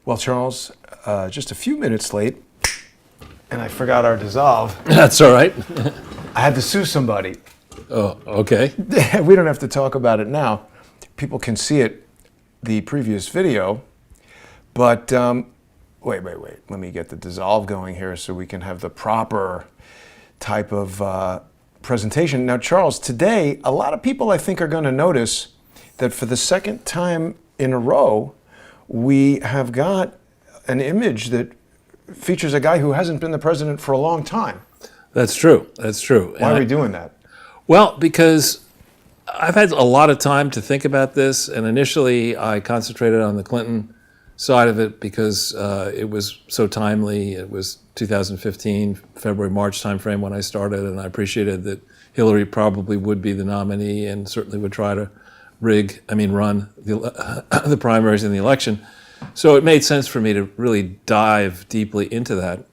Well, Charles, just a few minutes late, and I forgot our dissolve. That's all right. I had to sue somebody. Oh, okay. We don't have to talk about it now. People can see it, the previous video. But wait. Let me get the dissolve going here so we can have the proper type of presentation. Now, Charles, today, a lot of people, I think, are going to notice that for the second time in a row, we have got an image that features a guy who hasn't been the president for a long time. That's true. That's true. Why are we doing that? Well, because I've had a lot of time to think about this, and initially I concentrated on the Clinton side of it because it was so timely. It was 2015, February, March timeframe when I started, and I appreciated that Hillary probably would be the nominee and certainly would try to run the primaries in the election. So it made sense for me to really dive deeply into that.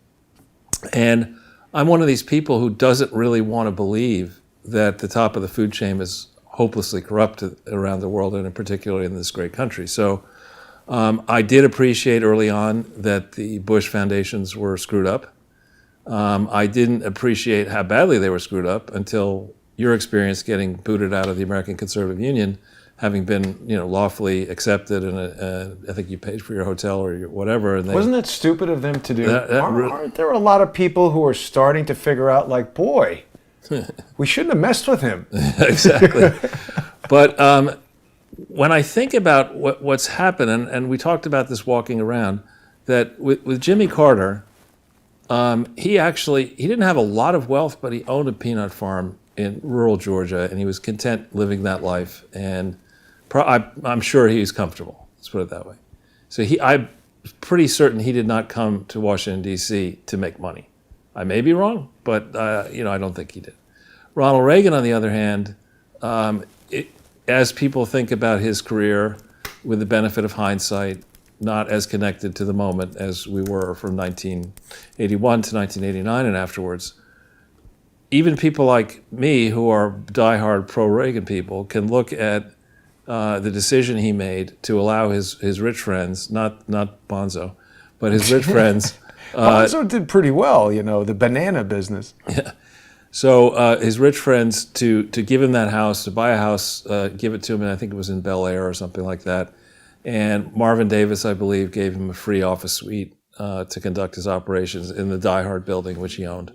And I'm one of these people who doesn't really want to believe that the top of the food chain is hopelessly corrupt around the world, and in particular in this great country. So I did appreciate early on that the Bush foundations were screwed up. I didn't appreciate how badly they were screwed up until your experience getting booted out of the American Conservative Union, having been, lawfully accepted, and I think you paid for your hotel or your whatever. And wasn't that stupid of them to do? Aren't there a lot of people who are starting to figure out, like, boy, we shouldn't have messed with him? Exactly. But when I think about what's happened, and we talked about this walking around, that with Jimmy Carter, he didn't have a lot of wealth, but he owned a peanut farm in rural Georgia, and he was content living that life. And I'm sure he was comfortable. Let's put it that way. So I'm pretty certain he did not come to Washington, D.C. to make money. I may be wrong, but I don't think he did. Ronald Reagan, on the other hand, as people think about his career with the benefit of hindsight, not as connected to the moment as we were from 1981 to 1989 and afterwards, even people like me who are diehard pro-Reagan people can look at the decision he made to allow his rich friends, not Bonzo, but his rich friends. Bonzo did pretty well, the banana business. Yeah. So his rich friends to give him that house, to buy a house, give it to him, and I think it was in Bel Air or something like that. And Marvin Davis, I believe, gave him a free office suite to conduct his operations in the Die Hard building, which he owned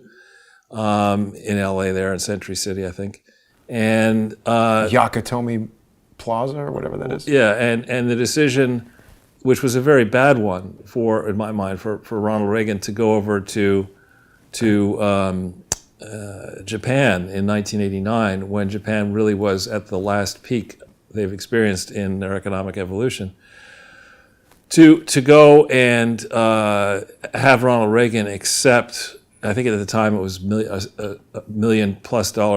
in L.A. there in Century City, I think. And Yakatomi Plaza or whatever that is. Yeah, and the decision, which was a very bad one in my mind, for Ronald Reagan to go over to Japan in 1989, when Japan really was at the last peak they've experienced in their economic evolution, to go and have Ronald Reagan accept, I think at the time it was $1 million+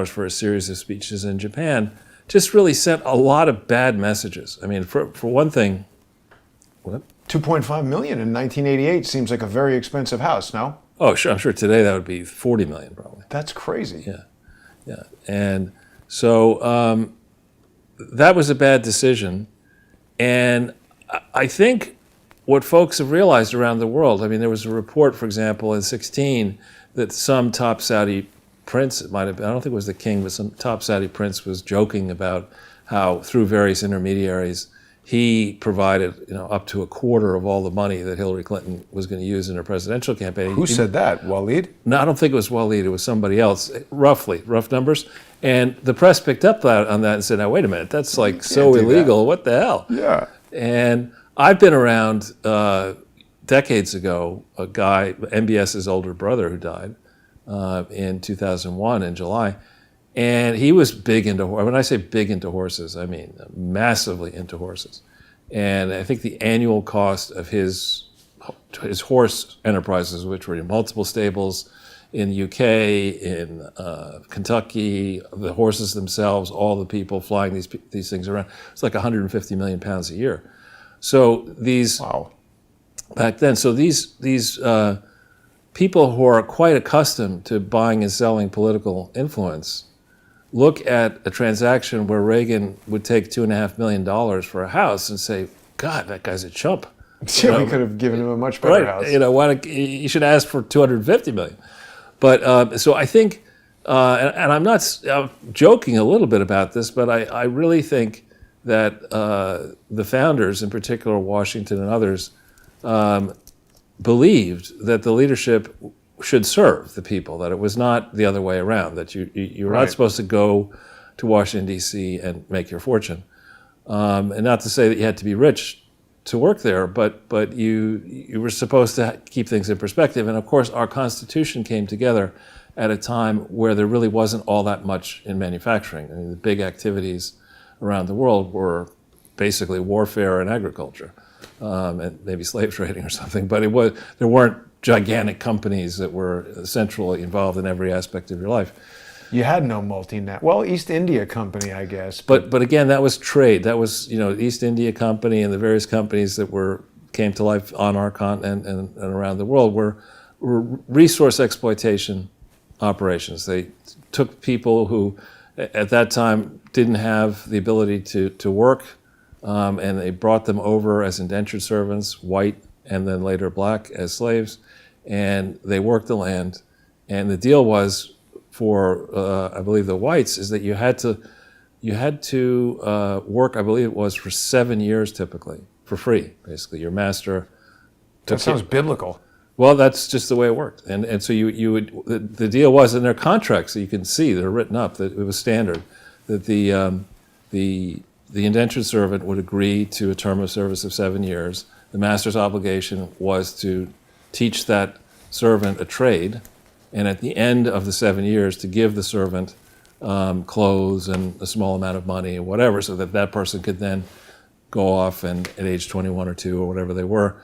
for a series of speeches in Japan, just really sent a lot of bad messages. I mean, for one thing, what? $2.5 million in 1988 seems like a very expensive house, no? Oh, sure. I'm sure today that would be $40 million probably. That's crazy. Yeah. And so that was a bad decision. And I think what folks have realized around the world, I mean, there was a report, for example, in 2016 that some top Saudi prince, it might have been, I don't think it was the king, but some top Saudi prince was joking about how through various intermediaries he provided, up to a quarter of all the money that Hillary Clinton was going to use in her presidential campaign. Who said that? Waleed? No, I don't think it was Waleed. It was somebody else. Rough numbers. And the press picked up on that and said, "Now wait a minute, that's like so illegal. What the hell?" Yeah. And I've been around decades ago. A guy, MBS's older brother, who died in 2001 in July. And he was big into, when I say big into horses, I mean massively into horses. And I think the annual cost of his horse enterprises, which were in multiple stables in the UK, in Kentucky, the horses themselves, all the people flying these things around, it's like 150 million pounds a year. So these, wow. Back then, so these people who are quite accustomed to buying and selling political influence look at a transaction where Reagan would take $2.5 million for a house and say, God, that guy's a chump. Yeah, we could have given him a much better house. You should ask for $250 million. But so I think, and I'm not joking a little bit about this, but I really think that the founders, in particular Washington and others, believed that the leadership should serve the people, that it was not the other way around, that you were not supposed to go to Washington, D.C. and make your fortune. And not to say that you had to be rich to work there, but you were supposed to keep things in perspective. And of course, our Constitution came together at a time where there really wasn't all that much in manufacturing. I mean, the big activities around the world were basically warfare and agriculture, and maybe slave trading or something. But there weren't gigantic companies that were centrally involved in every aspect of your life. You had no multinational. Well, East India Company, I guess. But again, that was trade. That was East India Company and the various companies that came to life on our continent and around the world were resource exploitation operations. They took people who at that time didn't have the ability to work, and they brought them over as indentured servants, white and then later black, as slaves, and they worked the land. And the deal was, for I believe the whites, is that you had to work, I believe it was for 7 years typically, for free, basically. Your master That sounds biblical. Well, that's just the way it worked. And so you would, the deal was in their contracts that you can see, they're written up, that it was standard, that the indentured servant would agree to a term of service of 7 years. The master's obligation was to teach that servant a trade, and at the end of the 7 years to give the servant clothes and a small amount of money or whatever, so that person could then go off and at age 21 or 2 or whatever they were,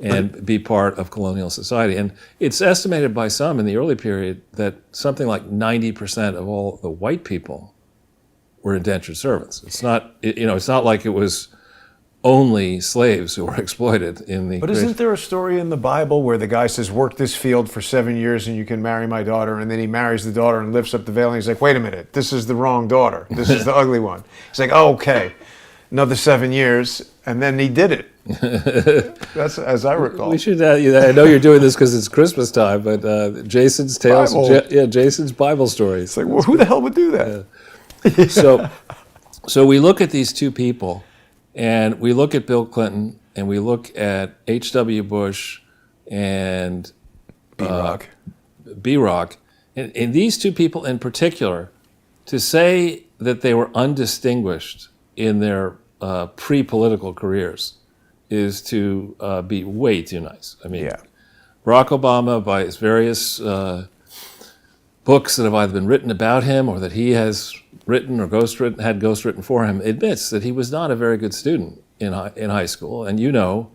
and be part of colonial society. And it's estimated by some in the early period that something like 90% of all the white people were indentured servants. It's not, it's not like it was only slaves who were exploited in the... But isn't there a story in the Bible where the guy says, work this field for 7 years and you can marry my daughter, and then he marries the daughter and lifts up the veil and he's like, wait a minute, this is the wrong daughter. This is the ugly one. He's like, oh, okay, another 7 years, and then he did it. That's as I recall. We should. I know you're doing this because it's Christmas time, but Jason's tales. Jason's Bible stories. It's like, well, who the hell would do that? Yeah. So we look at these two people, and we look at Bill Clinton, and we look at H.W. Bush, and B-Rock, and these two people in particular, to say that they were undistinguished in their pre-political careers is to be way too nice. I mean, Barack Obama, by his various books that have either been written about him or that he has written or had ghostwritten for him, admits that he was not a very good student in high school. And and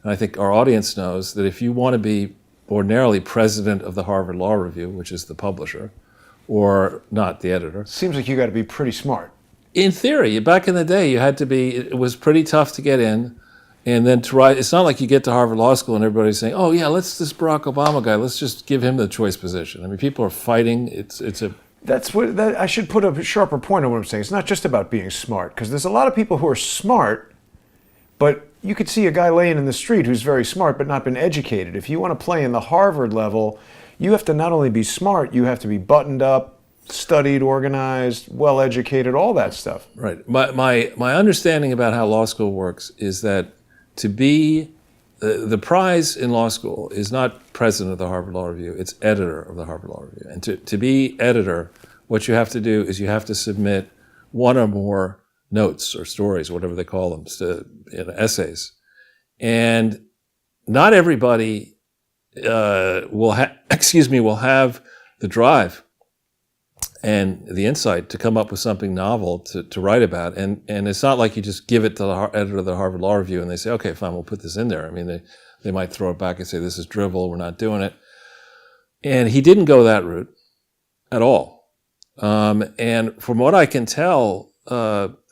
I think our audience knows, that if you want to be ordinarily president of the Harvard Law Review, which is the publisher, or not the editor. Seems like you got to be pretty smart. In theory, back in the day, you had to be, it was pretty tough to get in. And then to write, it's not like you get to Harvard Law School and everybody's saying, oh yeah, this Barack Obama guy, let's just give him the choice position. I mean, people are fighting. I should put a sharper point on what I'm saying. It's not just about being smart, because there's a lot of people who are smart, but you could see a guy laying in the street who's very smart but not been educated. If you want to play in the Harvard level, you have to not only be smart, you have to be buttoned up, studied, organized, well-educated, all that stuff. Right. My understanding about how law school works is that to be, the prize in law school is not president of the Harvard Law Review, it's editor of the Harvard Law Review. And to be editor, what you have to do is you have to submit one or more notes or stories, whatever they call them, essays. And not everybody will have the drive and the insight to come up with something novel to write about. And it's not like you just give it to the editor of the Harvard Law Review and they say, okay, fine, we'll put this in there. I mean, they might throw it back and say, this is drivel, we're not doing it. And he didn't go that route at all. And from what I can tell,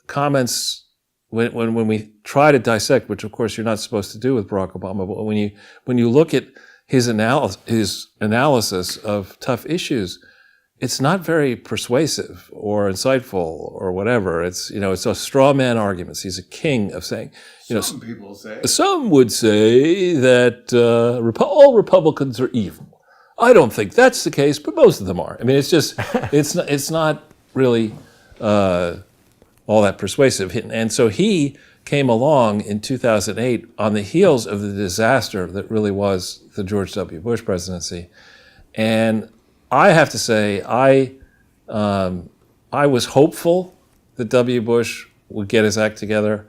comments, when we try to dissect, which of course you're not supposed to do with Barack Obama, but when you look at his analysis of tough issues, it's not very persuasive or insightful or whatever. It's a straw man arguments. He's a king of saying, Some people say. Some would say that all Republicans are evil. I don't think that's the case, but most of them are. I mean, it's just it's not really all that persuasive. And so he came along in 2008 on the heels of the disaster that really was the George W. Bush presidency. And I have to say, I was hopeful that W. Bush would get his act together.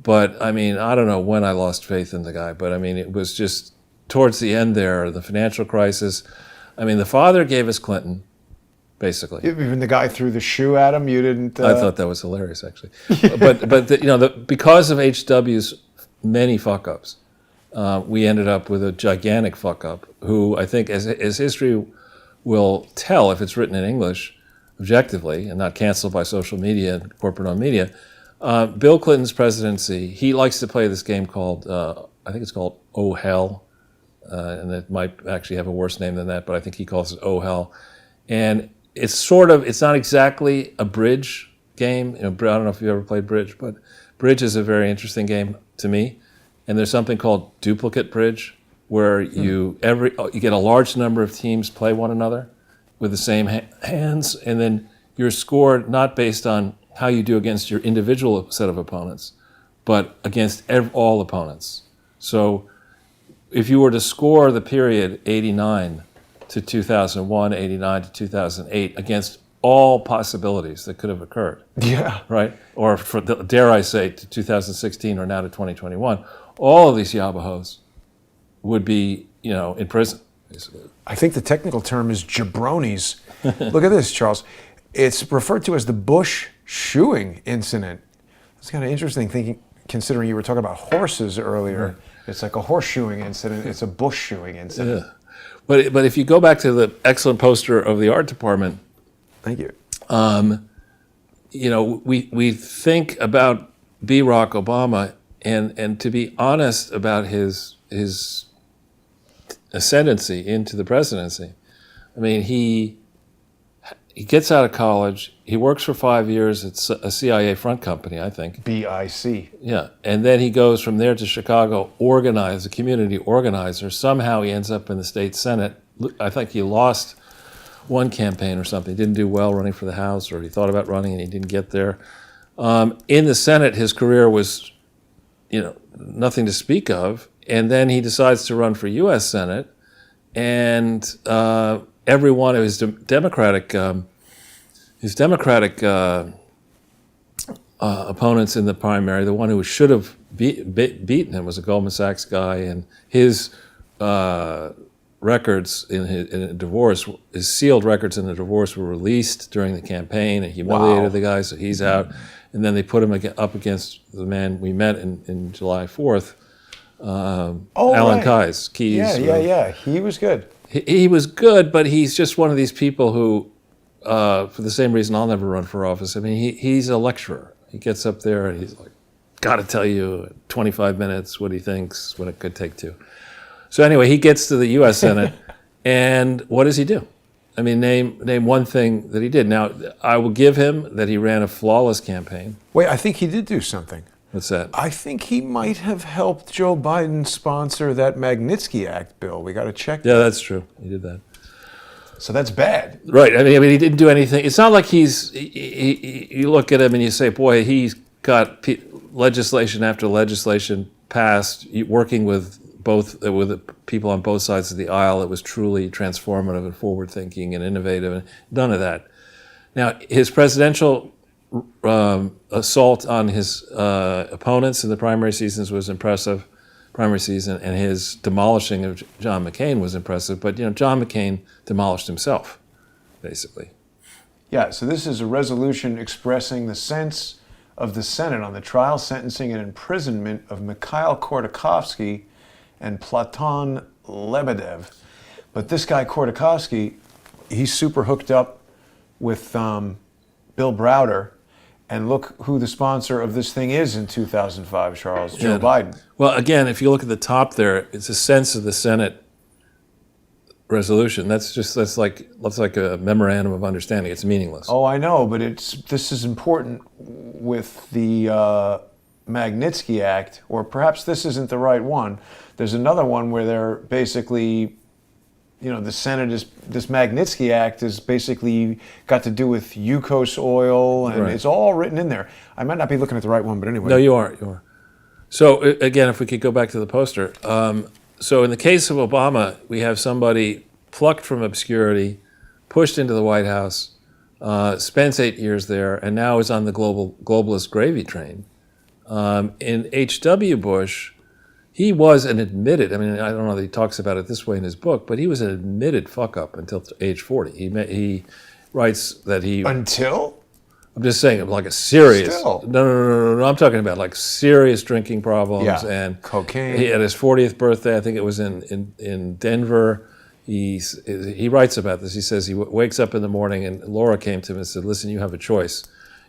But, I mean, I don't know when I lost faith in the guy. But, I mean, it was just towards the end there, the financial crisis. I mean, the father gave us Clinton, basically. Even the guy threw the shoe at him, you didn't... I thought that was hilarious, actually. But because of H.W.'s many fuck-ups, we ended up with a gigantic fuck-up who I think, as history will tell, if it's written in English objectively and not canceled by social media and corporate-owned media, Bill Clinton's presidency, he likes to play this game called, I think it's called Oh Hell, and it might actually have a worse name than that, but I think he calls it Oh Hell. And it's not exactly a bridge game. I don't know if you ever played bridge, but bridge is a very interesting game to me. And there's something called duplicate bridge, where you get a large number of teams play one another with the same hands, and then you're scored not based on how you do against your individual set of opponents, but against all opponents. So if you were to score the period 89 to 2001, 89 to 2008 against all possibilities that could have occurred, Yeah. right? Or dare I say, to 2016 or now to 2021, all of these yabahos would be, in prison, basically. I think the technical term is jabronis. Look at this, Charles. It's referred to as the Bush shoeing incident. It's kind of interesting considering you were talking about horses earlier. Right. It's like a horseshoeing incident. It's a Bush shoeing incident. Yeah. But if you go back to the excellent poster of the art department, Thank you. we think about Barack Obama, and to be honest about his ascendancy into the presidency. I mean, he gets out of college. He works for 5 years at a CIA front company, I think. BIC. Yeah, and then he goes from there to Chicago, a community organizer. Somehow he ends up in the state Senate. I think he lost one campaign or something. He didn't do well running for the House, or he thought about running and he didn't get there. In the Senate, his career was, nothing to speak of. And then he decides to run for U.S. Senate, and every one of his Democratic opponents in the primary, the one who should have beaten him was a Goldman Sachs guy, and his records in a divorce, his sealed records in the divorce were released during the campaign, and humiliated the guy, so he's out. And then they put him up against the man we met in July 4th, Alan Keyes. Yeah. He was good. He was good, but he's just one of these people who, for the same reason I'll never run for office. I mean, he's a lecturer. He gets up there and he's like, got to tell you in 25 minutes what he thinks, what it could take two. So anyway, he gets to the U.S. Senate, and what does he do? I mean, name one thing that he did. Now, I will give him that he ran a flawless campaign. Wait, I think he did do something. What's that? I think he might have helped Joe Biden sponsor that Magnitsky Act bill. We got to check that. Yeah, that's true. He did that. So that's bad. Right. I mean, he didn't do anything. It's not like you look at him and you say, boy, he's got legislation after legislation passed, working with people on both sides of the aisle. It was truly transformative and forward-thinking and innovative, and none of that. Now, his presidential assault on his opponents in the primary seasons was impressive, and his demolishing of John McCain was impressive, but John McCain demolished himself, basically. Yeah, so this is a resolution expressing the sense of the Senate on the trial, sentencing, and imprisonment of Mikhail Khodorkovsky and Platon Lebedev. But this guy Khodorkovsky, he's super hooked up with Bill Browder. And look who the sponsor of this thing is in 2005, Charles, Joe Biden. Well, again, if you look at the top there, it's a sense of the Senate resolution. That's like a memorandum of understanding. It's meaningless. Oh, I know, but this is important with the Magnitsky Act, or perhaps this isn't the right one. There's another one where they're basically, the Senate this Magnitsky Act is basically got to do with Yukos oil, and it's all written in there. I might not be looking at the right one, but anyway. No, you are. So again, if we could go back to the poster. So in the case of Obama, we have somebody plucked from obscurity, pushed into the White House, spends 8 years there, and now is on the globalist gravy train. In H.W. Bush, he was an admitted, I don't know that he talks about it this way in his book, but he was an admitted fuck-up until age 40. He writes that he... Until? I'm just saying, like a serious... Still. No, I'm talking about like serious drinking problems and... Cocaine. At his 40th birthday, I think it was in Denver, he writes about this. He says he wakes up in the morning and Laura came to him and said, listen, you have a choice.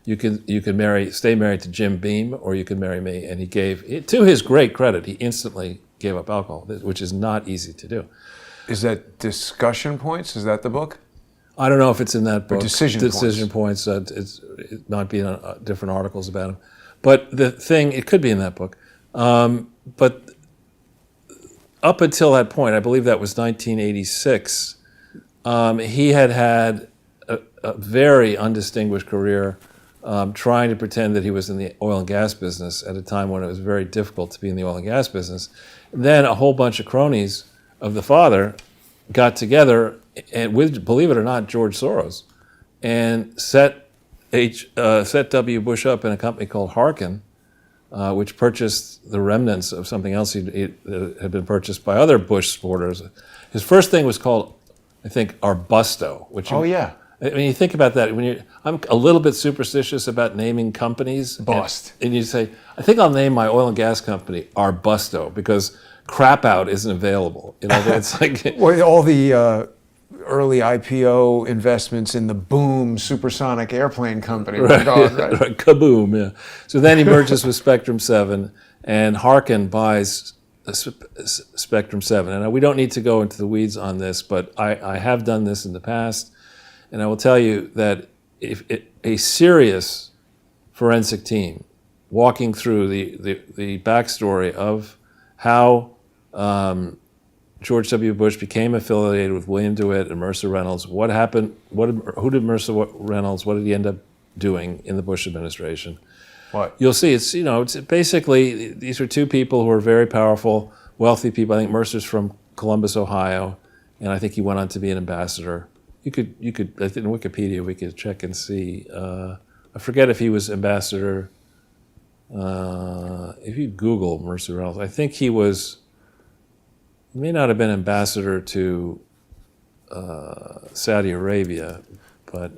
You can stay married to Jim Beam, or you can marry me. And he gave, to his great credit, he instantly gave up alcohol, which is not easy to do. Is that Discussion Points? Is that the book? I don't know if it's in that book. Or Decision Points. It might be in different articles about him. But the thing, it could be in that book. But up until that point, I believe that was 1986, he had a very undistinguished career trying to pretend that he was in the oil and gas business at a time when it was very difficult to be in the oil and gas business. Then a whole bunch of cronies of the father got together, and with, believe it or not, George Soros, and set W. Bush up in a company called Harkin, which purchased the remnants of something else that had been purchased by other Bush supporters. His first thing was called, I think, Arbusto. Which you think about that. I'm a little bit superstitious about naming companies. Bust. And you say, I think I'll name my oil and gas company Arbusto because crap out isn't available. It's like well, all the early IPO investments in the Boom supersonic airplane company were gone, right? Right, kaboom, yeah. So then he merges with Spectrum 7, and Harkin buys Spectrum 7. And we don't need to go into the weeds on this, but I have done this in the past, and I will tell you that if a serious forensic team walking through the backstory of how George W. Bush became affiliated with William DeWitt and Mercer Reynolds. What happened? Who did Mercer Reynolds? What did he end up doing in the Bush administration? What? You'll see. It's basically these are two people who are very powerful, wealthy people. I think Mercer's from Columbus, Ohio, and I think he went on to be an ambassador. You could. I think in Wikipedia we could check and see. I forget if he was ambassador. If you Google Mercer Reynolds, I think he was. He may not have been ambassador to Saudi Arabia, but...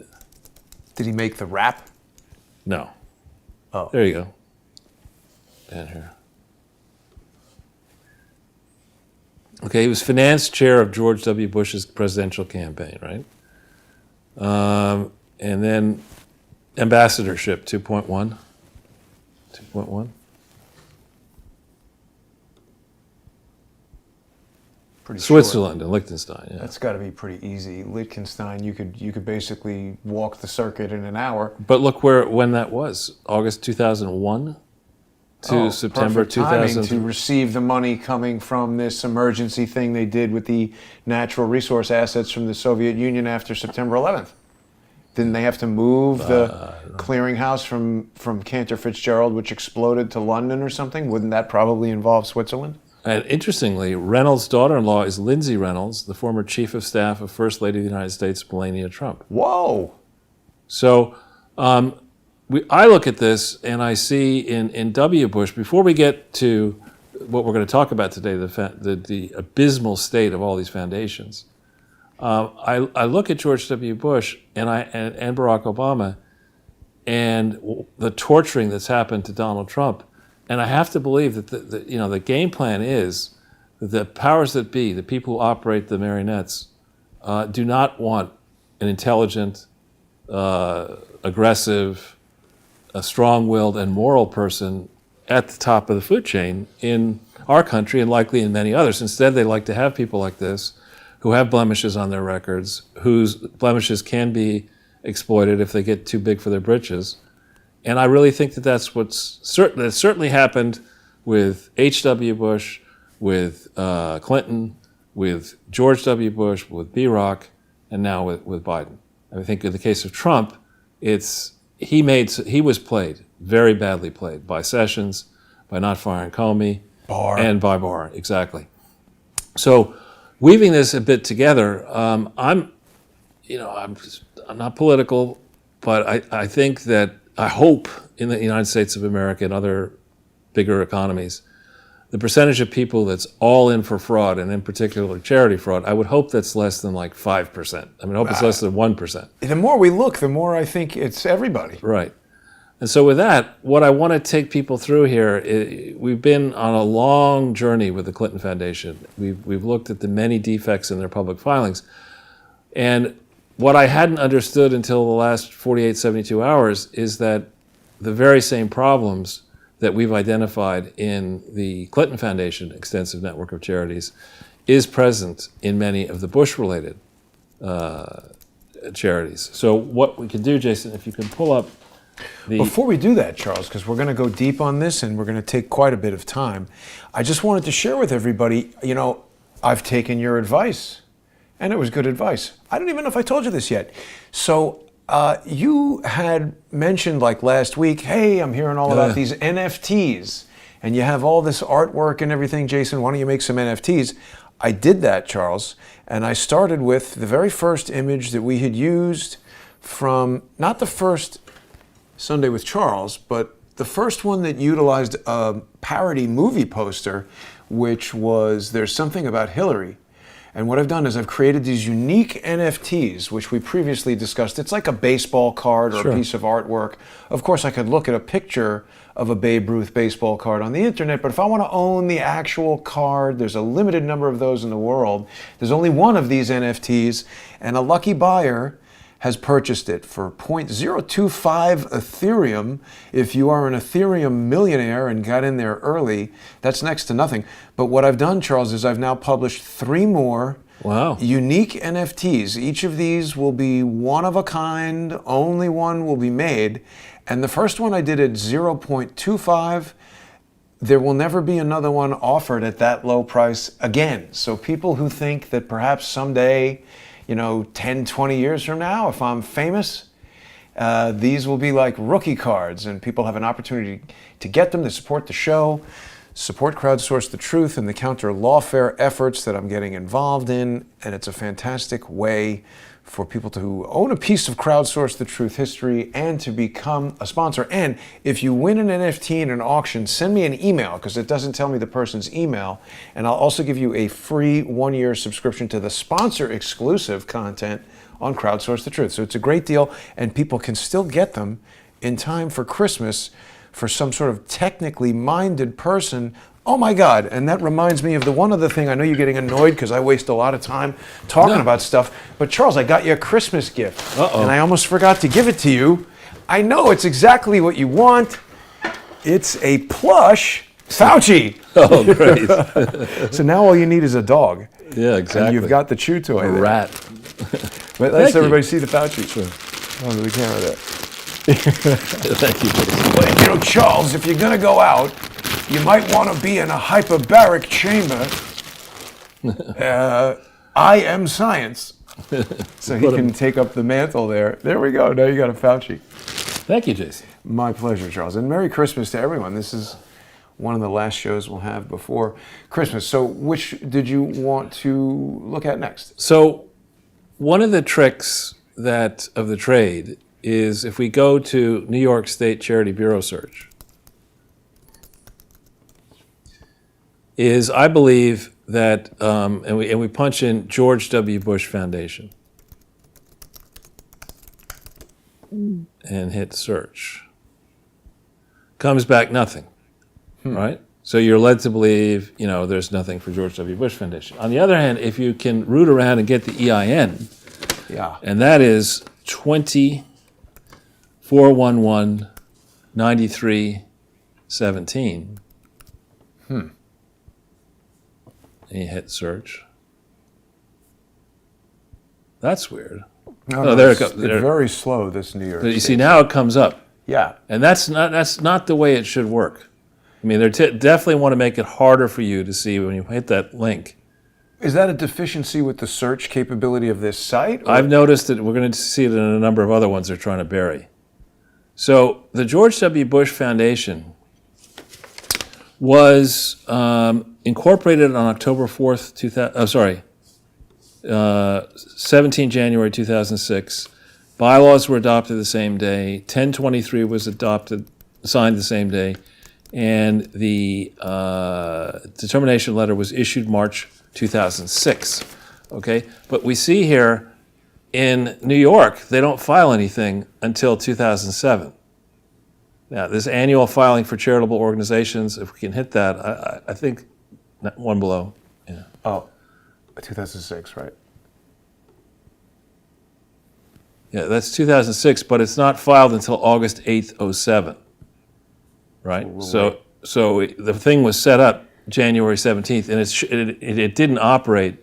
Did he make the rap? No. Oh. There you go. Down here. Okay, he was finance chair of George W. Bush's presidential campaign, right? And then ambassadorship, 2.1. 2.1. Switzerland and Liechtenstein. Yeah. That's got to be pretty easy. Liechtenstein, you could basically walk the circuit in an hour. But look when that was. August 2001 to September 2000. To receive the money coming from this emergency thing they did with the natural resource assets from the Soviet Union after September 11th. Didn't they have to move the clearinghouse from Cantor Fitzgerald, which exploded, to London or something? Wouldn't that probably involve Switzerland? And interestingly, Reynolds' daughter-in-law is Lindsay Reynolds, the former chief of staff of First Lady of the United States, Melania Trump. Whoa! So I look at this and I see in W. Bush, before we get to what we're going to talk about today, the abysmal state of all these foundations, I look at George W. Bush and Barack Obama and the torturing that's happened to Donald Trump. And I have to believe that the game plan is that the powers that be, the people who operate the marionettes, do not want an intelligent, aggressive, a strong-willed and moral person at the top of the food chain in our country and likely in many others. Instead, they like to have people like this who have blemishes on their records, whose blemishes can be exploited if they get too big for their britches. And I really think that that's that certainly happened with H.W. Bush, with Clinton, with George W. Bush, with B-Rock, and now with Biden. I think in the case of Trump, he was played, very badly played, by Sessions, by not firing Comey, Barr. and by Barr, exactly. So weaving this a bit together, I'm not political, but I think that I hope in the United States of America and other bigger economies, the percentage of people that's all in for fraud, and in particular charity fraud, I would hope that's less than like 5%. I mean, I hope it's less than 1%. The more we look, the more I think it's everybody. Right. And so with that, what I want to take people through here, we've been on a long journey with the Clinton Foundation. We've looked at the many defects in their public filings. And what I hadn't understood until the last 48, 72 hours is that the very same problems that we've identified in the Clinton Foundation extensive network of charities is present in many of the Bush-related charities. So what we can do, Jason, if you can pull up Before we do that, Charles, because we're going to go deep on this and we're going to take quite a bit of time, I just wanted to share with everybody, I've taken your advice, and it was good advice. I don't even know if I told you this yet. So you had mentioned like last week, hey, I'm hearing all about these NFTs, and you have all this artwork and everything. Jason, why don't you make some NFTs? I did that, Charles, and I started with the very first image that we had used from, not the first Sunday with Charles, but the first one that utilized a parody movie poster, which was There's Something About Hillary. And what I've done is I've created these unique NFTs, which we previously discussed. It's like a baseball card or a piece of artwork. Of course, I could look at a picture of a Babe Ruth baseball card on the internet, but if I want to own the actual card, there's a limited number of those in the world. There's only one of these NFTs, and a lucky buyer has purchased it for 0.025 Ethereum. If you are an Ethereum millionaire and got in there early, that's next to nothing. But what I've done, Charles, is I've now published 3 more unique NFTs. Each of these will be one of a kind, only one will be made. And the first one I did at 0.25. There will never be another one offered at that low price again. So people who think that perhaps someday, 10, 20 years from now, if I'm famous, these will be like rookie cards, and people have an opportunity to get them, to support the show, support Crowdsource the Truth and the counter lawfare efforts that I'm getting involved in, and it's a fantastic way for people to own a piece of Crowdsource the Truth history and to become a sponsor. And if you win an NFT in an auction, send me an email, because it doesn't tell me the person's email, and I'll also give you a free 1-year subscription to the sponsor exclusive content on Crowdsource the Truth. So it's a great deal, and people can still get them in time for Christmas for some sort of technically minded person. Oh my God, and that reminds me of the one other thing. I know you're getting annoyed because I waste a lot of time talking about stuff, but Charles, I got you a Christmas gift, and I almost forgot to give it to you. I know it's exactly what you want. It's a plush Fauci. Oh, great. So now all you need is a dog. Yeah, exactly. And you've got the chew toy there. Rat. But let's everybody see the Fauci. Sure. Onto the camera there. Thank you. But, Charles, if you're going to go out, you might want to be in a hyperbaric chamber. I am science. So he can take up the mantle there. There we go. Now you got a Fauci. Thank you, Jason. My pleasure, Charles. And Merry Christmas to everyone. This is one of the last shows we'll have before Christmas. So which did you want to look at next? So one of the tricks of the trade is if we go to New York State Charity Bureau search, is I believe that, and we punch in George W. Bush Foundation and hit search. Comes back nothing, right? So you're led to believe, there's nothing for George W. Bush Foundation. On the other hand, if you can root around and get the EIN, and that is 20-411-9317. And you hit search. That's weird. No, Oh, there it it's, goes. it's There. very slow, this New York But you see, State. now it comes up. Yeah. And that's not the way it should work. I mean, they definitely want to make it harder for you to see when you hit that link. Is that a deficiency with the search capability of this site? or- I've noticed that we're going to see it in a number of other ones they're trying to bury. So the George W. Bush Foundation was incorporated on October 4th, 17 January 2006. Bylaws were adopted the same day. 1023 was signed the same day. And the determination letter was issued March 2006. Okay? But we see here in New York, they don't file anything until 2007. Now, this annual filing for charitable organizations, if we can hit that, I think one below. Yeah. Oh, 2006, right? Yeah, that's 2006, but it's not filed until August 8th, 07. Right? So the thing was set up January 17th, and it didn't operate,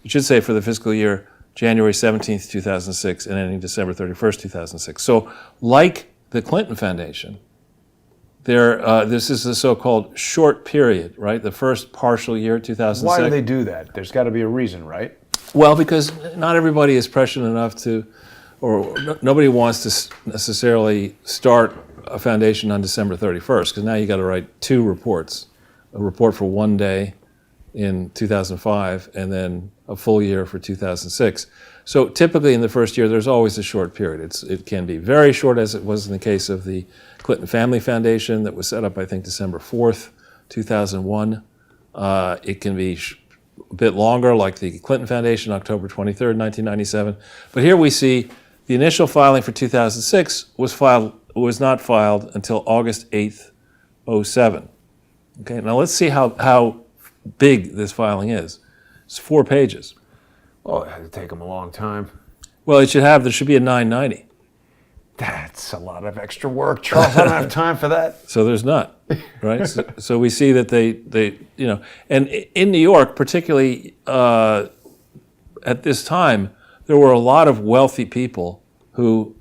it should say, for the fiscal year January 17th, 2006, and ending December 31st, 2006. So like the Clinton Foundation, this is the so-called short period, right? The first partial year, 2006. Why do they do that? There's got to be a reason, right? Well, because not everybody is prescient enough to, or nobody wants to necessarily start a foundation on December 31st, because now you got to write two reports, a report for one day in 2005 and then a full year for 2006. So typically in the first year, there's always a short period. It can be very short, as it was in the case of the Clinton Family Foundation that was set up, I think, December 4th, 2001. It can be a bit longer, like the Clinton Foundation, October 23rd, 1997. But here we see the initial filing for 2006 was not filed until August 8th, 07. Okay, now let's see how big this filing is. It's 4 pages. Well, it had to take them a long time. Well, there should be a 990. That's a lot of extra work, Charles. I don't have time for that. So there's not, right? So we see that they and in New York, particularly at this time, there were a lot of wealthy people who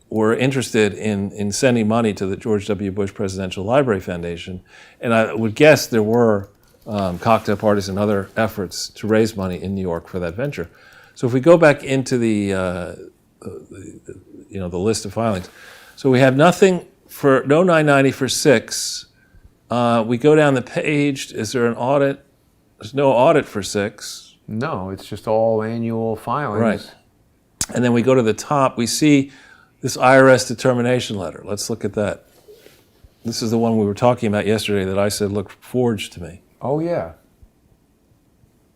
were interested in sending money to the George W. Bush Presidential Library Foundation. And I would guess there were cocktail parties and other efforts to raise money in New York for that venture. So if we go back into the list of filings, so we have nothing for, no 990 for 6. We go down the page. Is there an audit? There's no audit for 6. No, it's just all annual filings. Right. And then we go to the top. We see this Irs Determination Letter. Let's look at that. This is the one we were talking about yesterday that I said looked forged to me. Oh, yeah.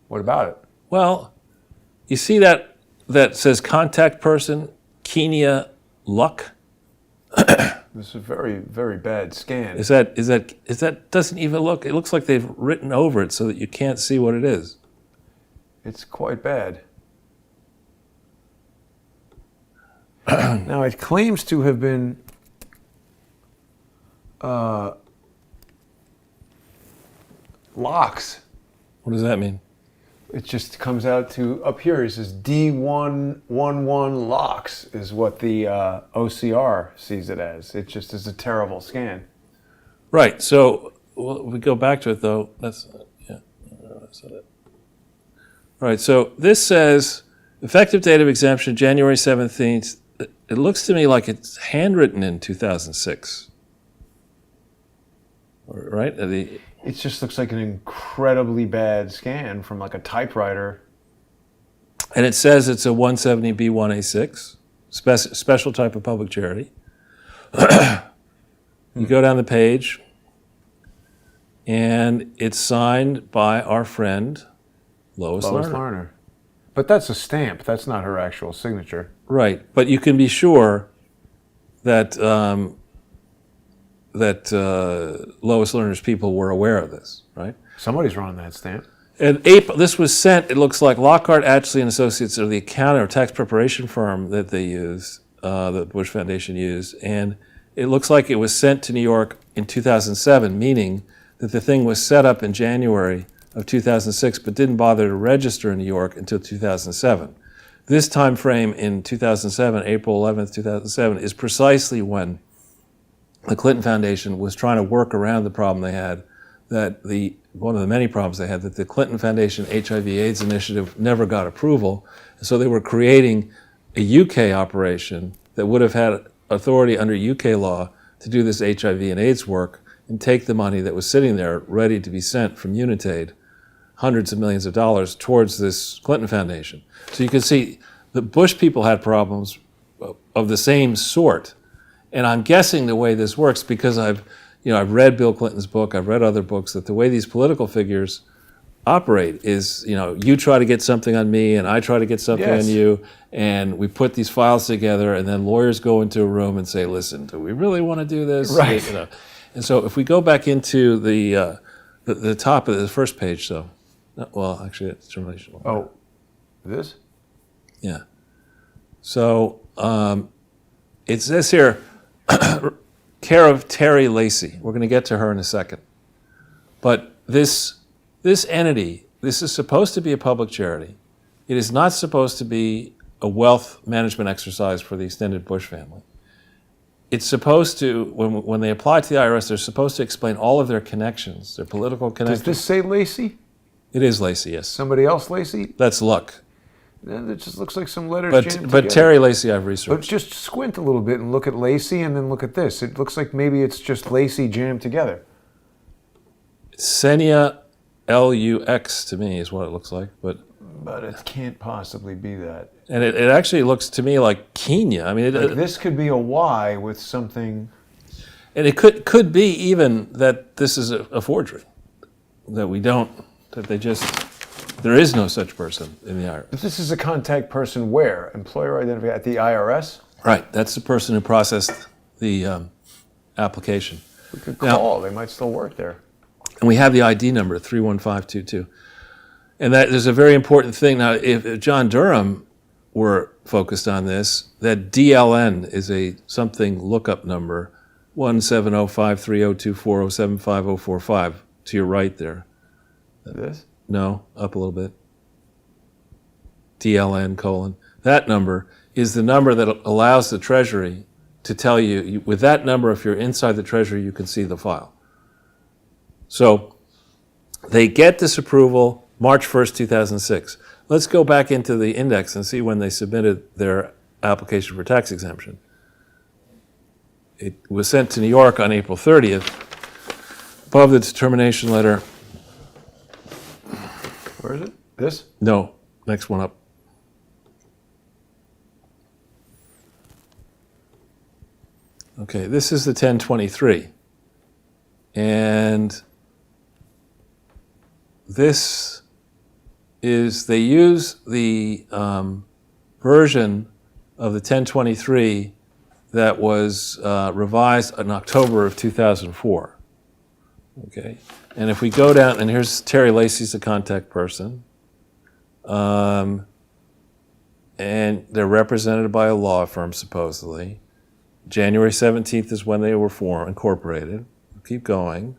What about it? Well, you see that says contact person, Kenya Luck. This is a very, very bad scan. Is that doesn't even look, it looks like they've written over it so that you can't see what it is. It's quite bad. Now, it claims to have been locks. What does that mean? It just comes out to, up here, it says D111 locks is what the OCR sees it as. It just is a terrible scan. Right, so we go back to it though. That's not it. All right, so this says effective date of exemption, January 17th. It looks to me like it's handwritten in 2006. Right? It just looks like an incredibly bad scan from like a typewriter. And it says it's a 170B1A6, special type of public charity. You go down the page, and it's signed by our friend, Lois Lerner. But that's a stamp. That's not her actual signature. Right, but you can be sure that Lois Lerner's people were aware of this, right? Somebody's running that stamp. And this was sent, it looks like Lockhart, Ashley and Associates are the accounting or tax preparation firm that they use, that the Bush Foundation used. And it looks like it was sent to New York in 2007, meaning that the thing was set up in January of 2006, but didn't bother to register in New York until 2007. This time frame in 2007, April 11th, 2007, is precisely when the Clinton Foundation was trying to work around the problem they had, one of the many problems they had, that the Clinton Foundation HIV/AIDS initiative never got approval. So they were creating a UK operation that would have had authority under UK law to do this HIV and AIDS work and take the money that was sitting there ready to be sent from Unitaid, hundreds of millions of dollars, towards this Clinton Foundation. So you can see the Bush people had problems of the same sort. And I'm guessing the way this works, because I've read Bill Clinton's book, I've read other books, that the way these political figures operate is, you try to get something on me and I try to get something on you, and we put these files together, and then lawyers go into a room and say, listen, do we really want to do this? Right. And so if we go back into the top of the first page, so, well, actually, it's determination. Oh, this? Yeah. So it says here, care of Terry Lacey. We're going to get to her in a second. But this entity, this is supposed to be a public charity. It is not supposed to be a wealth management exercise for the extended Bush family. It's supposed to, when they apply to the IRS, they're supposed to explain all of their connections, their political connections. Does this say Lacey? It is Lacey, yes. Somebody else Lacey? That's Luck. It just looks like some letters jammed But together. Terry Lacey, I've researched. But just squint a little bit and look at Lacey and then look at this. It looks like maybe it's just Lacey jammed together. Senia Lux to me is what it looks like, but it can't possibly be that. and it actually looks to me like Kenya. I mean, This could be a Y with something. and it could be even that this is a forgery, that there is no such person in the IRS. But this is a contact person where? Employer identifier at the IRS? Right, that's the person who processed the application. We could call. They might still work there. And we have the ID number, 31522. And that there's a very important thing. Now, if John Durham were focused on this, that DLN is a something lookup number, 1705302407545, to your right there. This? No, up a little bit. DLN : that number is the number that allows the Treasury to tell you, with that number, if you're inside the Treasury, you can see the file. So they get this approval March 1st, 2006. Let's go back into the index and see when they submitted their application for tax exemption. It was sent to New York on April 30th. Above the determination letter. Where is it? This? No, next one up. Okay, this is the 1023. And this is, they use the version of the 1023 that was revised in October of 2004. Okay, and if we go down, and here's Terry Lacey's the contact person, and they're represented by a law firm supposedly. January 17th is when they were incorporated. Keep going.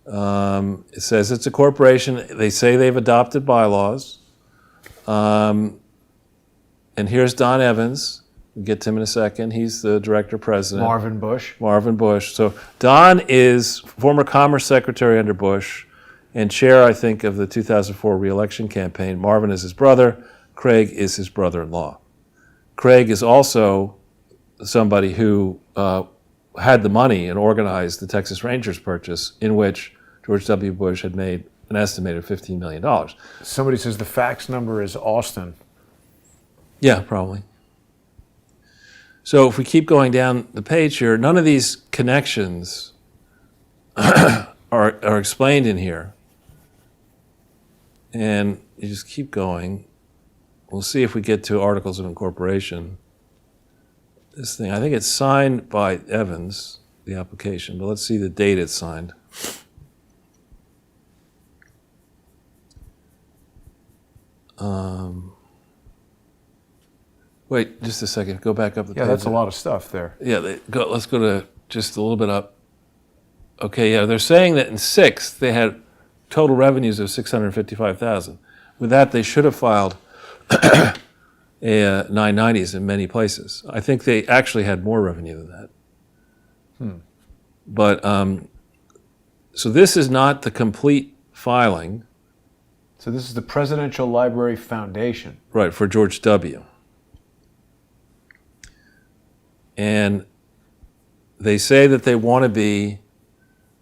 It says it's a corporation. They say they've adopted bylaws. And here's Don Evans. We'll get to him in a second. He's the director-president. Marvin Bush. Marvin Bush. So Don is former Commerce Secretary under Bush and chair, I think, of the 2004 re-election campaign. Marvin is his brother. Craig is his brother-in-law. Craig is also somebody who had the money and organized the Texas Rangers purchase, in which George W. Bush had made an estimated $15 million. Somebody says the fax number is Austin. Yeah, probably. So if we keep going down the page here, none of these connections are explained in here. And you just keep going. We'll see if we get to Articles of Incorporation. This thing, I think it's signed by Evans, the application, but let's see the date it's signed. Wait, just a second. Go back up the page. Yeah, that's a lot of stuff there. Yeah, let's go to just a little bit up. Okay, yeah, they're saying that in 6 they had total revenues of $655,000. With that, they should have filed 990s in many places. I think they actually had more revenue than that. But so this is not the complete filing. So this is the Presidential Library Foundation. Right, for George W. And they say that they want to be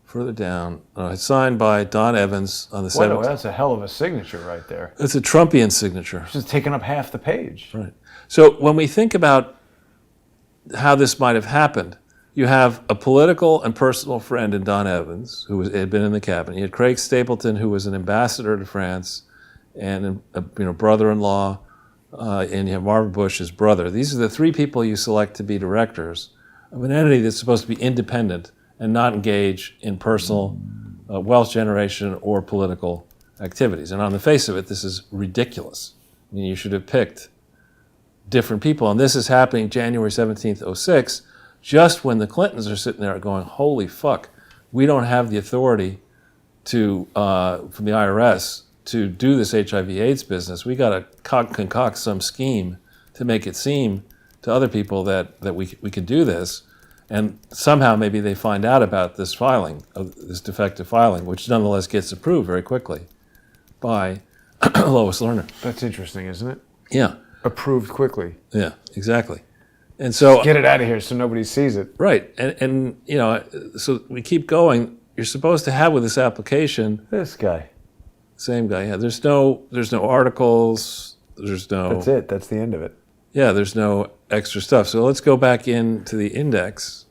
further down. It's signed by Don Evans on the 7th. Wow, that's a hell of a signature right there. It's a Trumpian signature. It's just taking up half the page. Right. So when we think about how this might have happened, you have a political and personal friend in Don Evans, who had been in the cabinet. You had Craig Stapleton, who was an ambassador to France, and a brother-in-law, and you have Marvin Bush, his brother. These are the three people you select to be directors of an entity that's supposed to be independent and not engage in personal wealth generation or political activities. And on the face of it, this is ridiculous. I mean, you should have picked different people. And this is happening January 17th, 2006, just when the Clintons are sitting there going, holy fuck, we don't have the authority to from the IRS to do this HIV/AIDS business. We got to concoct some scheme to make it seem to other people that we can do this. And somehow maybe they find out about this filing, this defective filing, which nonetheless gets approved very quickly by Lois Lerner. That's interesting, isn't it? Yeah. Approved quickly. Yeah, exactly. And so get it out of here so nobody sees it. Right. And so we keep going. You're supposed to have with this application this guy. Same guy. Yeah. There's no articles. There's no. That's it. That's the end of it. Yeah. There's no extra stuff. So let's go back into the index.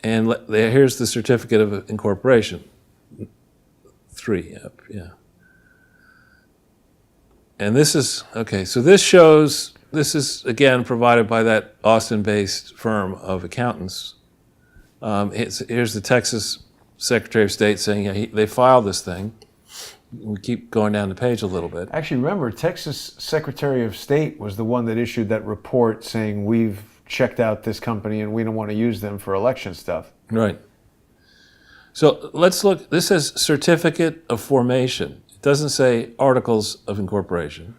And here's the certificate of incorporation. 3. Yep. Yeah. And this is okay. So this shows. This is again provided by that Austin-based firm of accountants. Here's the Texas Secretary of State saying they filed this thing. We keep going down the page a little bit. Actually, remember, Texas Secretary of State was the one that issued that report saying we've checked out this company and we don't want to use them for election stuff. Right. So let's look. This says certificate of formation. It doesn't say articles of incorporation.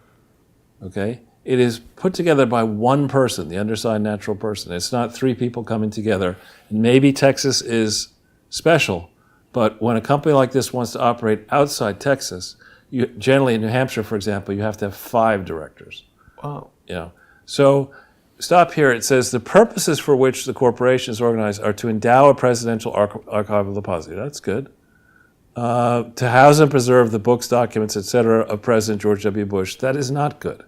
Okay? It is put together by one person, the undersigned natural person. It's not 3 people coming together. And maybe Texas is special, but when a company like this wants to operate outside Texas, you generally in New Hampshire, for example, you have to have 5 directors. Wow. So stop here. It says the purposes for which the corporation is organized are to endow a presidential archival depository. That's good. To house and preserve the books, documents, etc. of President George W. Bush. That is not good.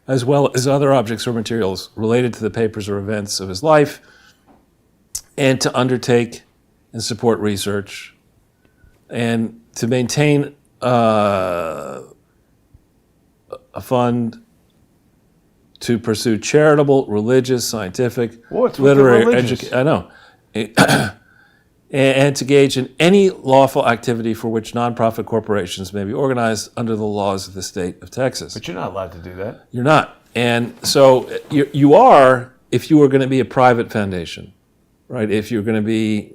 As well as other objects or materials related to the papers or events of his life, and to undertake and support research, and to maintain a fund to pursue charitable, religious, scientific, literary, education. I know. And to engage in any lawful activity for which nonprofit corporations may be organized under the laws of the state of Texas. But you're not allowed to do that. You're not. And so you are if you were going to be a private foundation, right? If you're going to be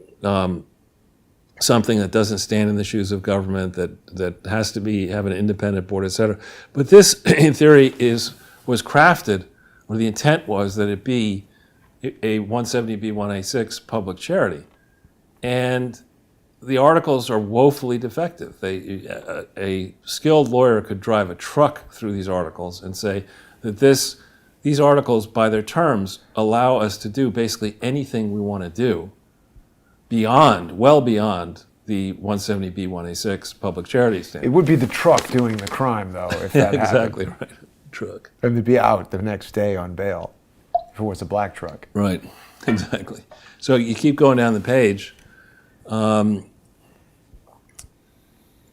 something that doesn't stand in the shoes of government, that has to have an independent board, et cetera. But this, in theory, was crafted, or the intent was that it be a 170B1A6 public charity. And the articles are woefully defective. A skilled lawyer could drive a truck through these articles and say that these articles, by their terms, allow us to do basically anything we want to do well beyond the 170B1A6 public charity standard. It would be the truck doing the crime, though, if that exactly happened. Right. Truck. And they'd be out the next day on bail if it was a black truck. Right, exactly. So you keep going down the page.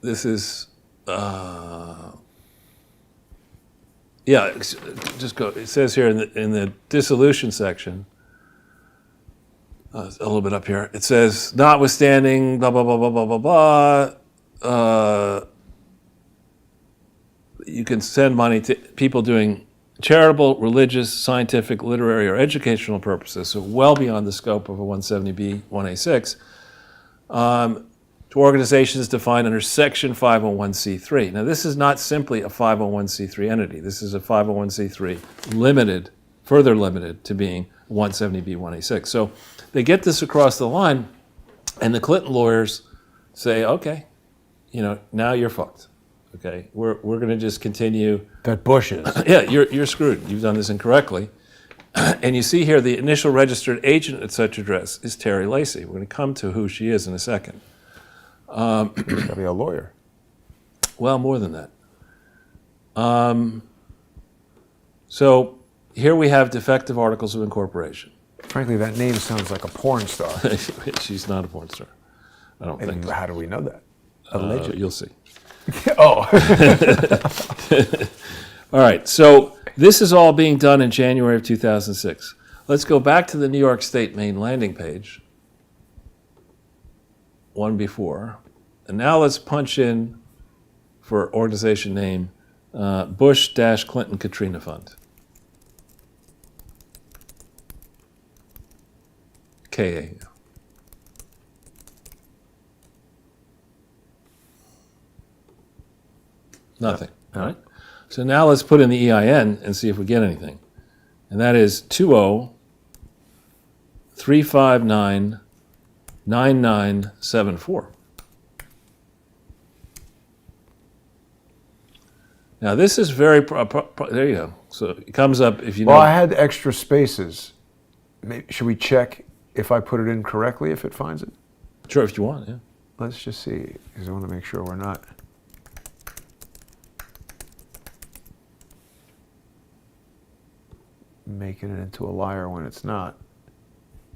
This is, just go. It says here in the dissolution section, a little bit up here, it says, notwithstanding, blah, blah, blah, blah, blah, blah, blah, you can send money to people doing charitable, religious, scientific, literary, or educational purposes, so well beyond the scope of a 170B1A6. to organizations defined under Section 501c3. Now, this is not simply a 501c3 entity. This is a 501c3 further limited to being 170B1A6. So they get this across the line, and the Clinton lawyers say, okay, now you're fucked. Okay, we're going to just continue. That Bush is. Yeah, you're screwed. You've done this incorrectly. And you see here the initial registered agent at such address is Terry Lacey. We're going to come to who she is in a second. He's got to be a lawyer. Well, more than that. So here we have defective articles of incorporation. Frankly, that name sounds like a porn star. She's not a porn star. I don't think. How do we know that? Allegedly. You'll see. Oh. All right, so this is all being done in January of 2006. Let's go back to the New York State main landing page, one before. And now let's punch in for organization name, Bush-Clinton Katrina Fund. KA. Nothing, all right? So now let's put in the EIN and see if we get anything. And that is 20-359-9974. Now this is very, there you go. So it comes up if you know. Well, I had extra spaces. Should we check if I put it in correctly, if it finds it? Sure, if you want, yeah. Let's just see, because I want to make sure we're not. Making it into a liar when it's not.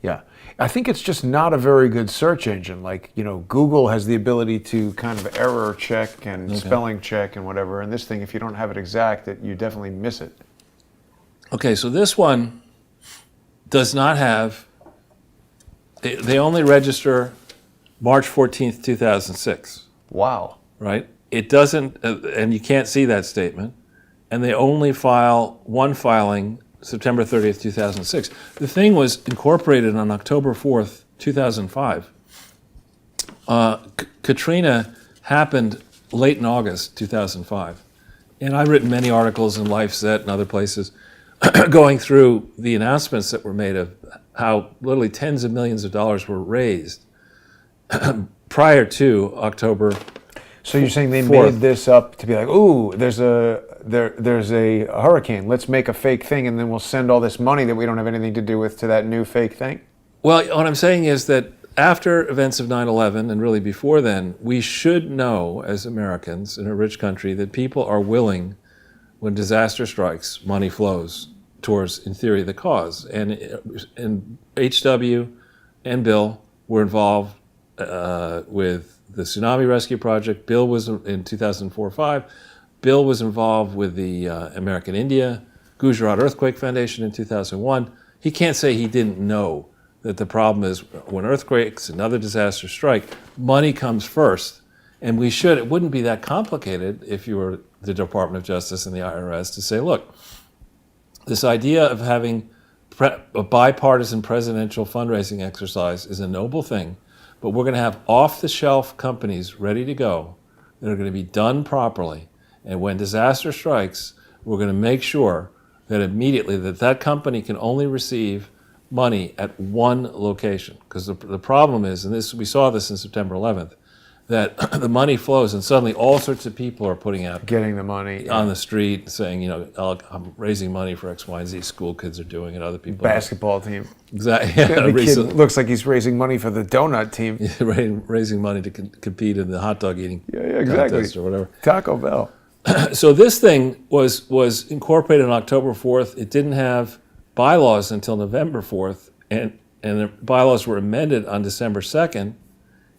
Yeah, I think it's just not a very good search engine. Like, Google has the ability to kind of error check and spelling check and whatever. And this thing, if you don't have it exact, you definitely miss it. Okay, so this one does not have, they only register March 14th, 2006. Wow. Right? It doesn't, and you can't see that statement. And they only file one filing September 30th, 2006. The thing was incorporated on October 4th, 2005. Katrina happened late in August 2005. And I've written many articles in LifeSet and other places going through the announcements that were made of how literally tens of millions of dollars were raised prior to October. So you're saying they 4th. made this up to be like, ooh, there's a hurricane. Let's make a fake thing, and then we'll send all this money that we don't have anything to do with to that new fake thing? Well, what I'm saying is that after events of 9/11, and really before then, we should know as Americans in a rich country that people are willing, when disaster strikes, money flows towards, in theory, the cause. And HW and Bill were involved with the Tsunami Rescue Project. Bill was in 2004-05. Bill was involved with the American India Gujarat Earthquake Foundation in 2001. He can't say he didn't know that the problem is when earthquakes and other disasters strike, money comes first. And it wouldn't be that complicated if you were the Department of Justice and the IRS to say, look, this idea of having a bipartisan presidential fundraising exercise is a noble thing, but we're going to have off-the-shelf companies ready to go that are going to be done properly. And when disaster strikes, we're going to make sure that immediately that company can only receive money at one location. Because the problem is, and we saw this in September 11th, that the money flows and suddenly all sorts of people are putting out, getting the money on the street saying, I'm raising money for X, Y, and Z. School kids are doing it, other people. Basketball team. Exactly. The kid looks like he's raising money for the donut team. Raising money to compete in the hot dog eating exactly. contest or whatever. Taco Bell. So this thing was incorporated on October 4th. It didn't have bylaws until November 4th, and the bylaws were amended on December 2nd,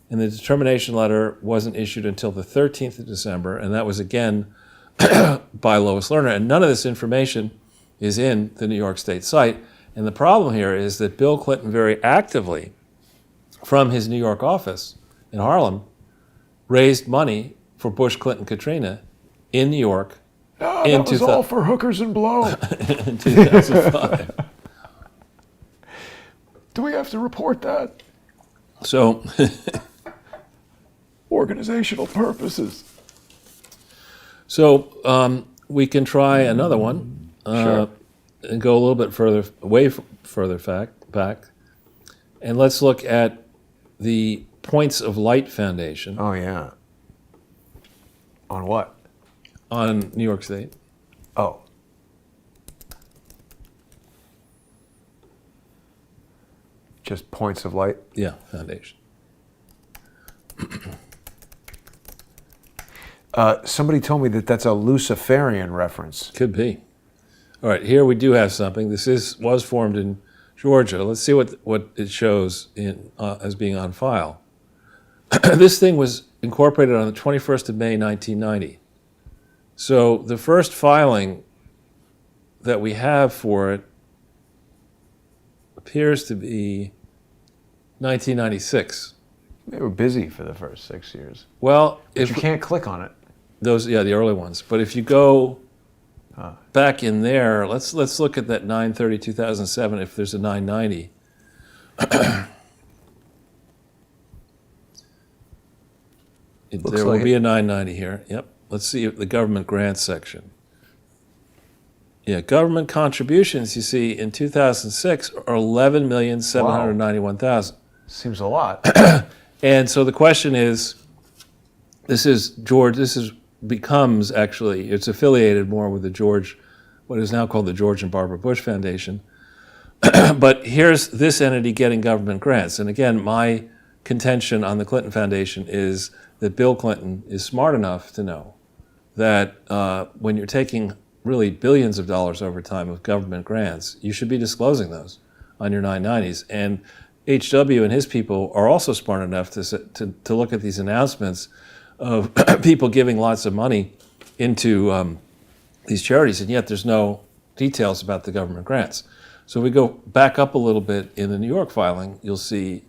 and the determination letter wasn't issued until the 13th of December, and that was again by Lois Lerner. And none of this information is in the New York State site. And the problem here is that Bill Clinton very actively, from his New York office in Harlem, raised money for Bush-Clinton Katrina in New York. That was all for hookers and blow. In 2005. Do we have to report that? So organizational purposes. So we can try another one Sure. and go a little bit further back. And let's look at the Points of Light Foundation Oh, yeah. On what? on New York State. Oh. Just Points of Light? Yeah, foundation. Somebody told me that that's a Luciferian reference. Could be. All right, here we do have something. This was formed in Georgia. Let's see what it shows as being on file. This thing was incorporated on the 21st of May, 1990. So the first filing that we have for it appears to be 1996. They were busy for the first 6 years. Well, But you can't click on it. the early ones. But if you go back in there, let's look at that 9/30/2007. If there's a 990, there will like be a 990 here. Yep. Let's see the government grants section. Yeah, government contributions. You see, in 2006 are 11,791,000. Seems a lot. And so the question is, becomes actually, it's affiliated more with what is now called the George and Barbara Bush Foundation. But here's this entity getting government grants. And again, my contention on the Clinton Foundation is that Bill Clinton is smart enough to know that when you're taking really billions of dollars over time of government grants, you should be disclosing those on your 990s. And HW and his people are also smart enough to look at these announcements of people giving lots of money into these charities, and yet there's no details about the government grants. So if we go back up a little bit in the New York filing, you'll see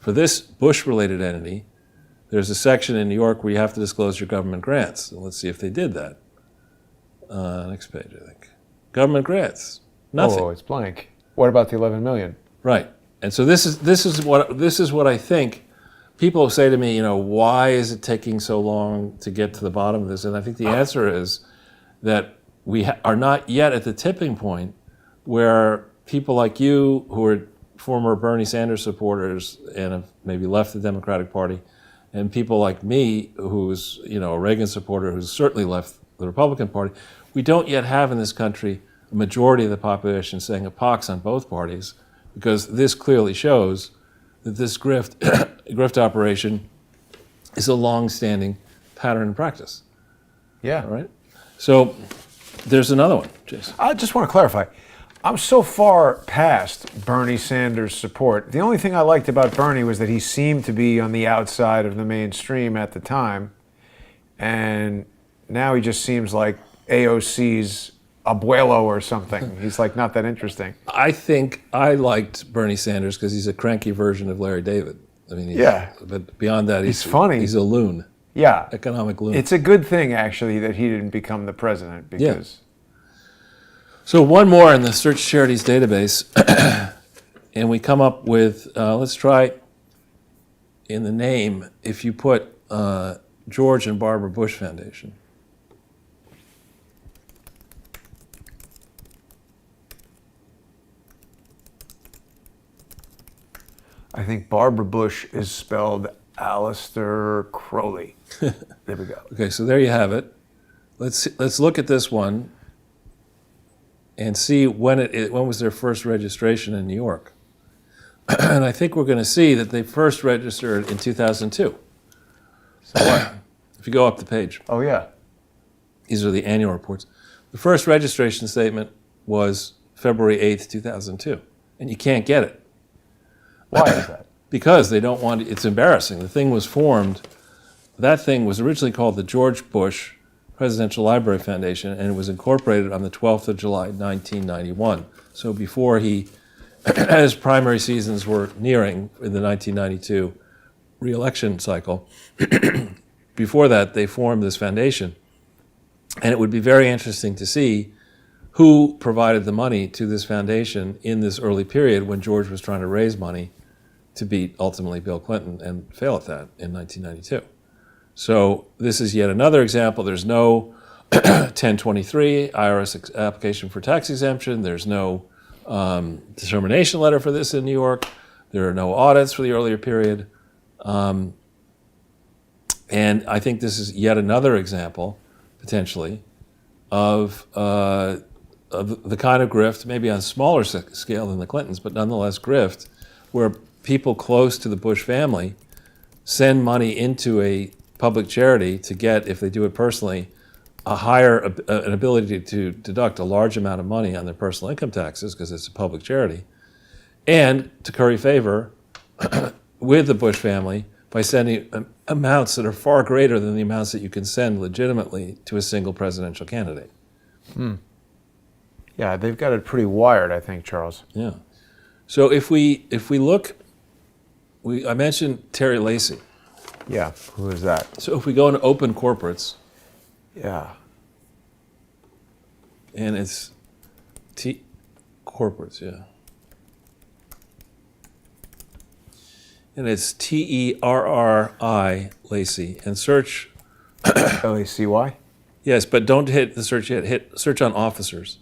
for this Bush-related entity, there's a section in New York where you have to disclose your government grants. So let's see if they did that. Next page, I think. Government grants, nothing. Oh, it's blank. What about the 11 million? Right. And so this is what I think. People say to me, why is it taking so long to get to the bottom of this? And I think the answer is that we are not yet at the tipping point where people like you, who are former Bernie Sanders supporters and have maybe left the Democratic Party, and people like me, who's a Reagan supporter who's certainly left the Republican Party, we don't yet have in this country a majority of the population saying a pox on both parties, because this clearly shows that this grift operation is a long-standing pattern and practice. Yeah. All right. So there's another one, Jason. I just want to clarify. I'm so far past Bernie Sanders' support. The only thing I liked about Bernie was that he seemed to be on the outside of the mainstream at the time. And now he just seems like AOC's abuelo or something. He's like not that interesting. I think I liked Bernie Sanders because he's a cranky version of Larry David. I mean, Yeah. But beyond that, He's funny. He's a loon, Yeah. economic loon. It's a good thing, actually, that he didn't become the president because... So one more in the Search Charities database, and we come up with, let's try in the name, if you put George and Barbara Bush Foundation. I think Barbara Bush is spelled Alistair Crowley. There we go. Okay, so there you have it. Let's look at this one and see when was their first registration in New York. And I think we're going to see that they first registered in 2002. So what? If you go up the page, Oh, yeah. these are the annual reports. The first registration statement was February 8th, 2002, and you can't get it. Why is that? Because they don't want, it's embarrassing. The thing was formed, that thing was originally called the George Bush Presidential Library Foundation, and it was incorporated on the 12th of July, 1991. So before as primary seasons were nearing in the 1992 re-election cycle, before that they formed this foundation. And it would be very interesting to see who provided the money to this foundation in this early period when George was trying to raise money to beat ultimately Bill Clinton and fail at that in 1992. So this is yet another example. There's no 1023 IRS application for tax exemption. There's no determination letter for this in New York. There are no audits for the earlier period. And I think this is yet another example, potentially, of the kind of grift, maybe on smaller scale than the Clintons, but nonetheless grift, where people close to the Bush family send money into a public charity to get, if they do it personally, an ability to deduct a large amount of money on their personal income taxes because it's a public charity, and to curry favor with the Bush family by sending amounts that are far greater than the amounts that you can send legitimately to a single presidential candidate. Yeah, they've got it pretty wired, I think, Charles. Yeah. So if we look, I mentioned Terry Lacy. Yeah, who is that? So if we go into open corporates, Yeah. and it's corporates, yeah. And it's TERRI Lacy, and search. LACY? Yes, but don't hit the search yet. Hit search on officers.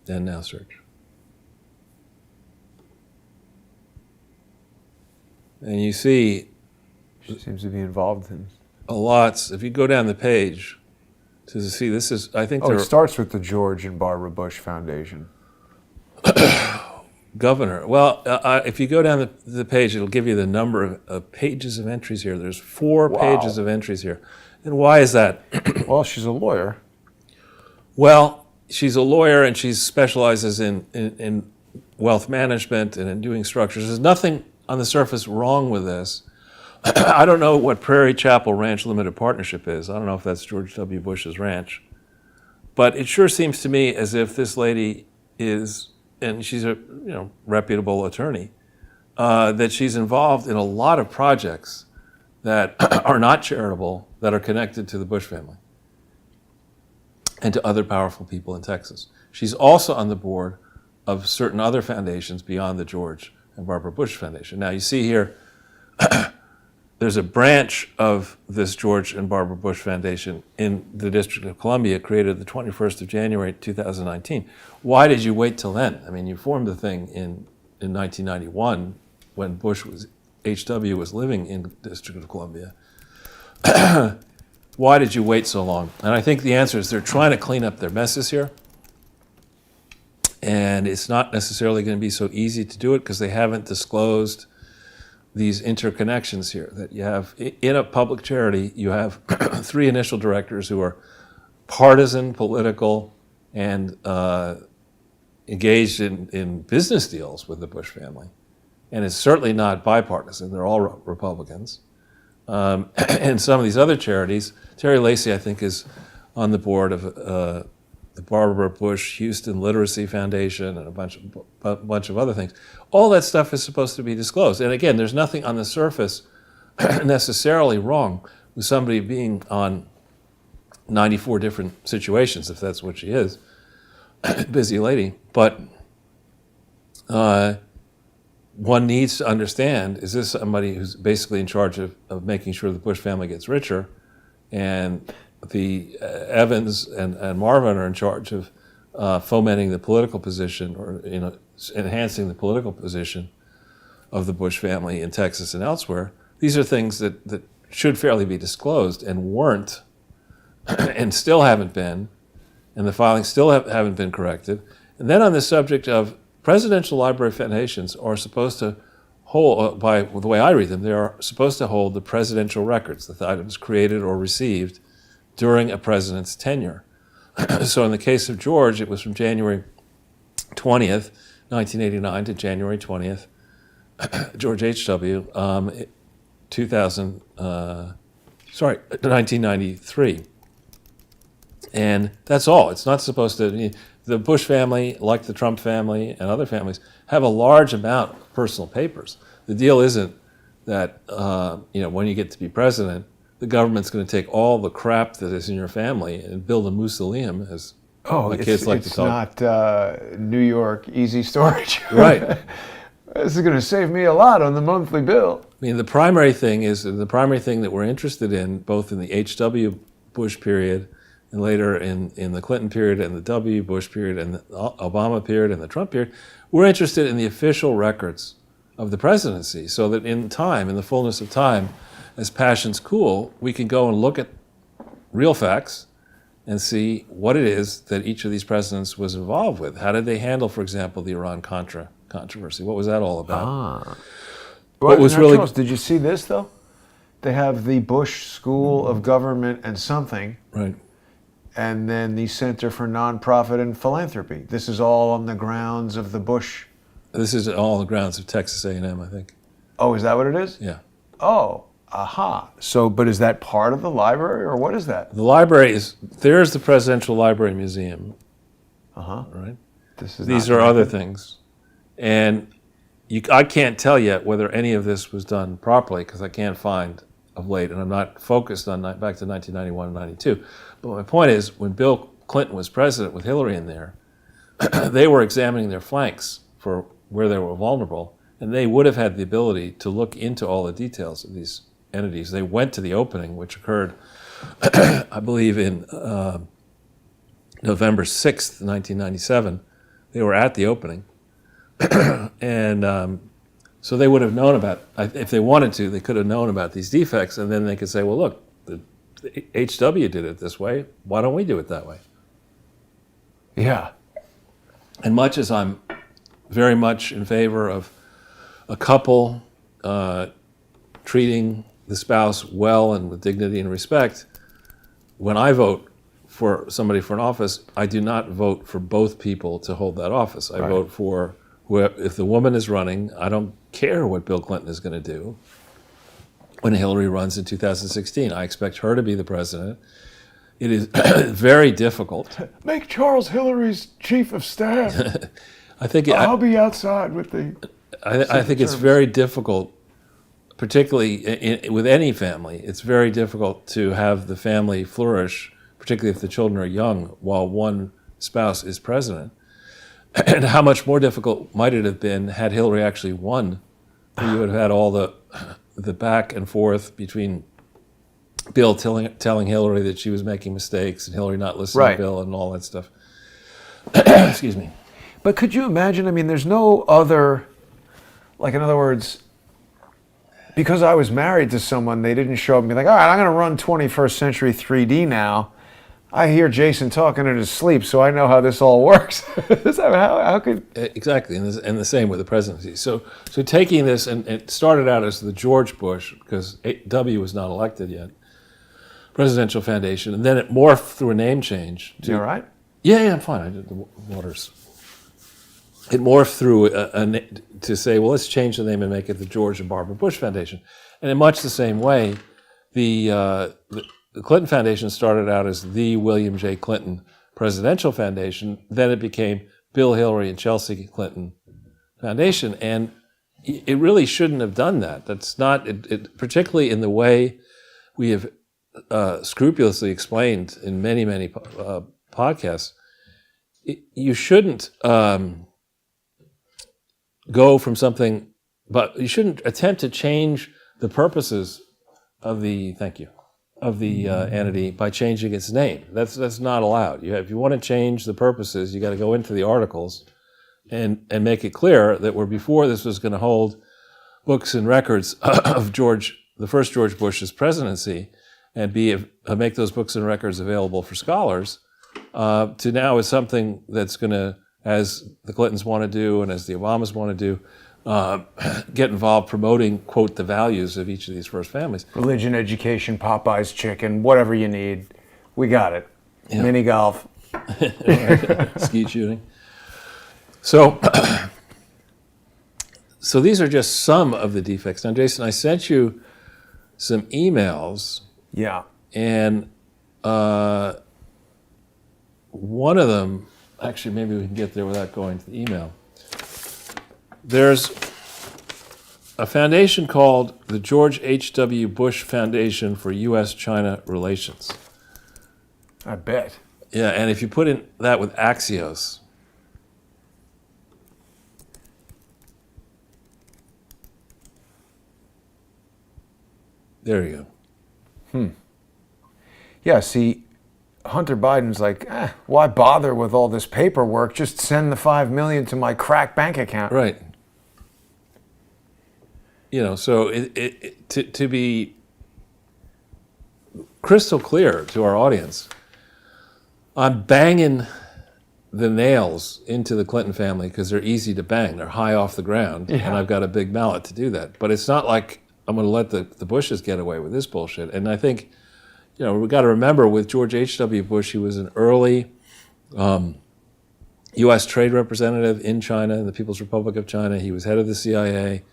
And now search. And you see She seems to be involved in. a lot. If you go down the page to see, this is, I think, Oh, it they're starts with the George and Barbara Bush Foundation. governor. Well, if you go down the page, it'll give you the number of pages of entries here. There's 4 Wow. pages of entries here. And why is that? Well, she's a lawyer. Well, she's a lawyer and she specializes in wealth management and in doing structures. There's nothing on the surface wrong with this. I don't know what Prairie Chapel Ranch Limited Partnership is. I don't know if that's George W. Bush's ranch. But it sure seems to me as if this lady is, and she's a reputable attorney, that she's involved in a lot of projects that are not charitable, that are connected to the Bush family and to other powerful people in Texas. She's also on the board of certain other foundations beyond the George and Barbara Bush Foundation. Now you see here, there's a branch of this George and Barbara Bush Foundation in the District of Columbia created the 21st of January 2019. Why did you wait till then? I mean, you formed the thing in 1991 when H.W. was living in the District of Columbia. Why did you wait so long? And I think the answer is they're trying to clean up their messes here. And it's not necessarily going to be so easy to do it because they haven't disclosed these interconnections here. That you have, in a public charity, you have 3 initial directors who are partisan, political, and engaged in business deals with the Bush family. And it's certainly not bipartisan. They're all Republicans. And some of these other charities, Terry Lacy, I think, is on the board of the Barbara Bush Houston Literacy Foundation and a bunch of other things. All that stuff is supposed to be disclosed. And again, there's nothing on the surface necessarily wrong with somebody being on 94 different situations, if that's what she is. Busy lady. But one needs to understand, is this somebody who's basically in charge of making sure the Bush family gets richer, and the Evans and Marvin are in charge of fomenting the political position, or enhancing the political position of the Bush family in Texas and elsewhere. These are things that should fairly be disclosed and weren't, and still haven't been, and the filings still haven't been corrected. And then on the subject of presidential library foundations are supposed to hold, by the way I read them, they are supposed to hold the presidential records, the items created or received during a president's tenure. So in the case of George, it was from January 20th, 1989 to January 20th, George H.W., 1993. And that's all. It's not supposed to, the Bush family, like the Trump family and other families, have a large amount of personal papers. The deal isn't that, when you get to be president, the government's going to take all the crap that is in your family and build a mausoleum, as my kids like to call it. It's not New York easy storage. Right. This is going to save me a lot on the monthly bill. I mean, the primary thing that we're interested in, both in the H.W. Bush period and later in the Clinton period and the W. Bush period and the Obama period and the Trump period, we're interested in the official records of the presidency so that in the fullness of time, as passions cool, we can go and look at real facts and see what it is that each of these presidents was involved with. How did they handle, for example, the Iran-Contra controversy? What was that all about? What was really... Charles, did you see this, though? They have the Bush School of Government and something. Right. And then the Center for Nonprofit and Philanthropy. This is all on the grounds of the Bush... This is all on the grounds of Texas A&M, I think. Oh, is that what it is? Yeah. Oh, aha. So, but is that part of the library, or what is that? The library there's the Presidential Library Museum. Uh-huh. Right? These are other things. And I can't tell yet whether any of this was done properly, because I can't find of late, and I'm not focused on back to 1991 and 92. But my point is, when Bill Clinton was president with Hillary in there, they were examining their flanks for where they were vulnerable, and they would have had the ability to look into all the details of these entities. They went to the opening, which occurred, I believe, in November 6th, 1997. They were at the opening. And so they would have known about, if they wanted to, they could have known about these defects, and then they could say, well, look, the HW did it this way. Why don't we do it that way? Yeah. And much as I'm very much in favor of a couple treating the spouse well and with dignity and respect, when I vote for somebody for an office, I do not vote for both people to hold that office. I vote for if the woman is running, I don't care what Bill Clinton is going to do when Hillary runs in 2016. I expect her to be the president. It is very difficult. Make Charles Hillary's chief of staff. I think I'll be outside with the... I think it's very difficult, particularly with any family, it's very difficult to have the family flourish, particularly if the children are young, while one spouse is president. And how much more difficult might it have been had Hillary actually won? You would have had all the back and forth between Bill telling Hillary that she was making mistakes and Hillary not listening to Bill and all that stuff. Excuse me. But could you imagine, I mean, there's no other, like in other words, because I was married to someone, they didn't show up and be like, all right, I'm going to run 21st century 3D now. I hear Jason talking in his sleep, so I know how this all works. how could... Exactly, and the same with the presidency. So taking this, and it started out as the George Bush, because W was not elected yet, Presidential Foundation, and then it morphed through a name change. You all right? Yeah, I'm fine. I did the waters. It morphed through to say, well, let's change the name and make it the George and Barbara Bush Foundation. And in much the same way, the Clinton Foundation started out as the William J. Clinton Presidential Foundation. Then it became Bill, Hillary, and Chelsea Clinton Foundation. And it really shouldn't have done that. That's not, particularly in the way we have scrupulously explained in many, many podcasts. You shouldn't go from something, but you shouldn't attempt to change the purposes of the, entity by changing its name. That's not allowed. If you want to change the purposes, you got to go into the articles and make it clear that where before this was going to hold books and records of the first George Bush's presidency, and make those books and records available for scholars, to now is something that's going to, as the Clintons want to do and as the Obamas want to do, get involved promoting, quote, the values of each of these first families. Religion, education, Popeye's chicken, whatever you need, we got it. Yeah. Mini golf. Skeet shooting. So these are just some of the defects. Now, Jason, I sent you some emails. Yeah. And one of them, actually, maybe we can get there without going to the email. There's a foundation called the George H.W. Bush Foundation for U.S.-China Relations. I bet. Yeah, and if you put in that with Axios, There you go. Yeah, see, Hunter Biden's like, why bother with all this paperwork? Just send the $5 million to my crack bank account. Right. So to be crystal clear to our audience, I'm banging the nails into the Clinton family because they're easy to bang. They're high off the ground, and I've got a big mallet to do that. But it's not like I'm going to let the Bushes get away with this bullshit. And I think, we've got to remember with George H.W. Bush, he was an early U.S. trade representative in China, in the People's Republic of China. He was head of the CIA.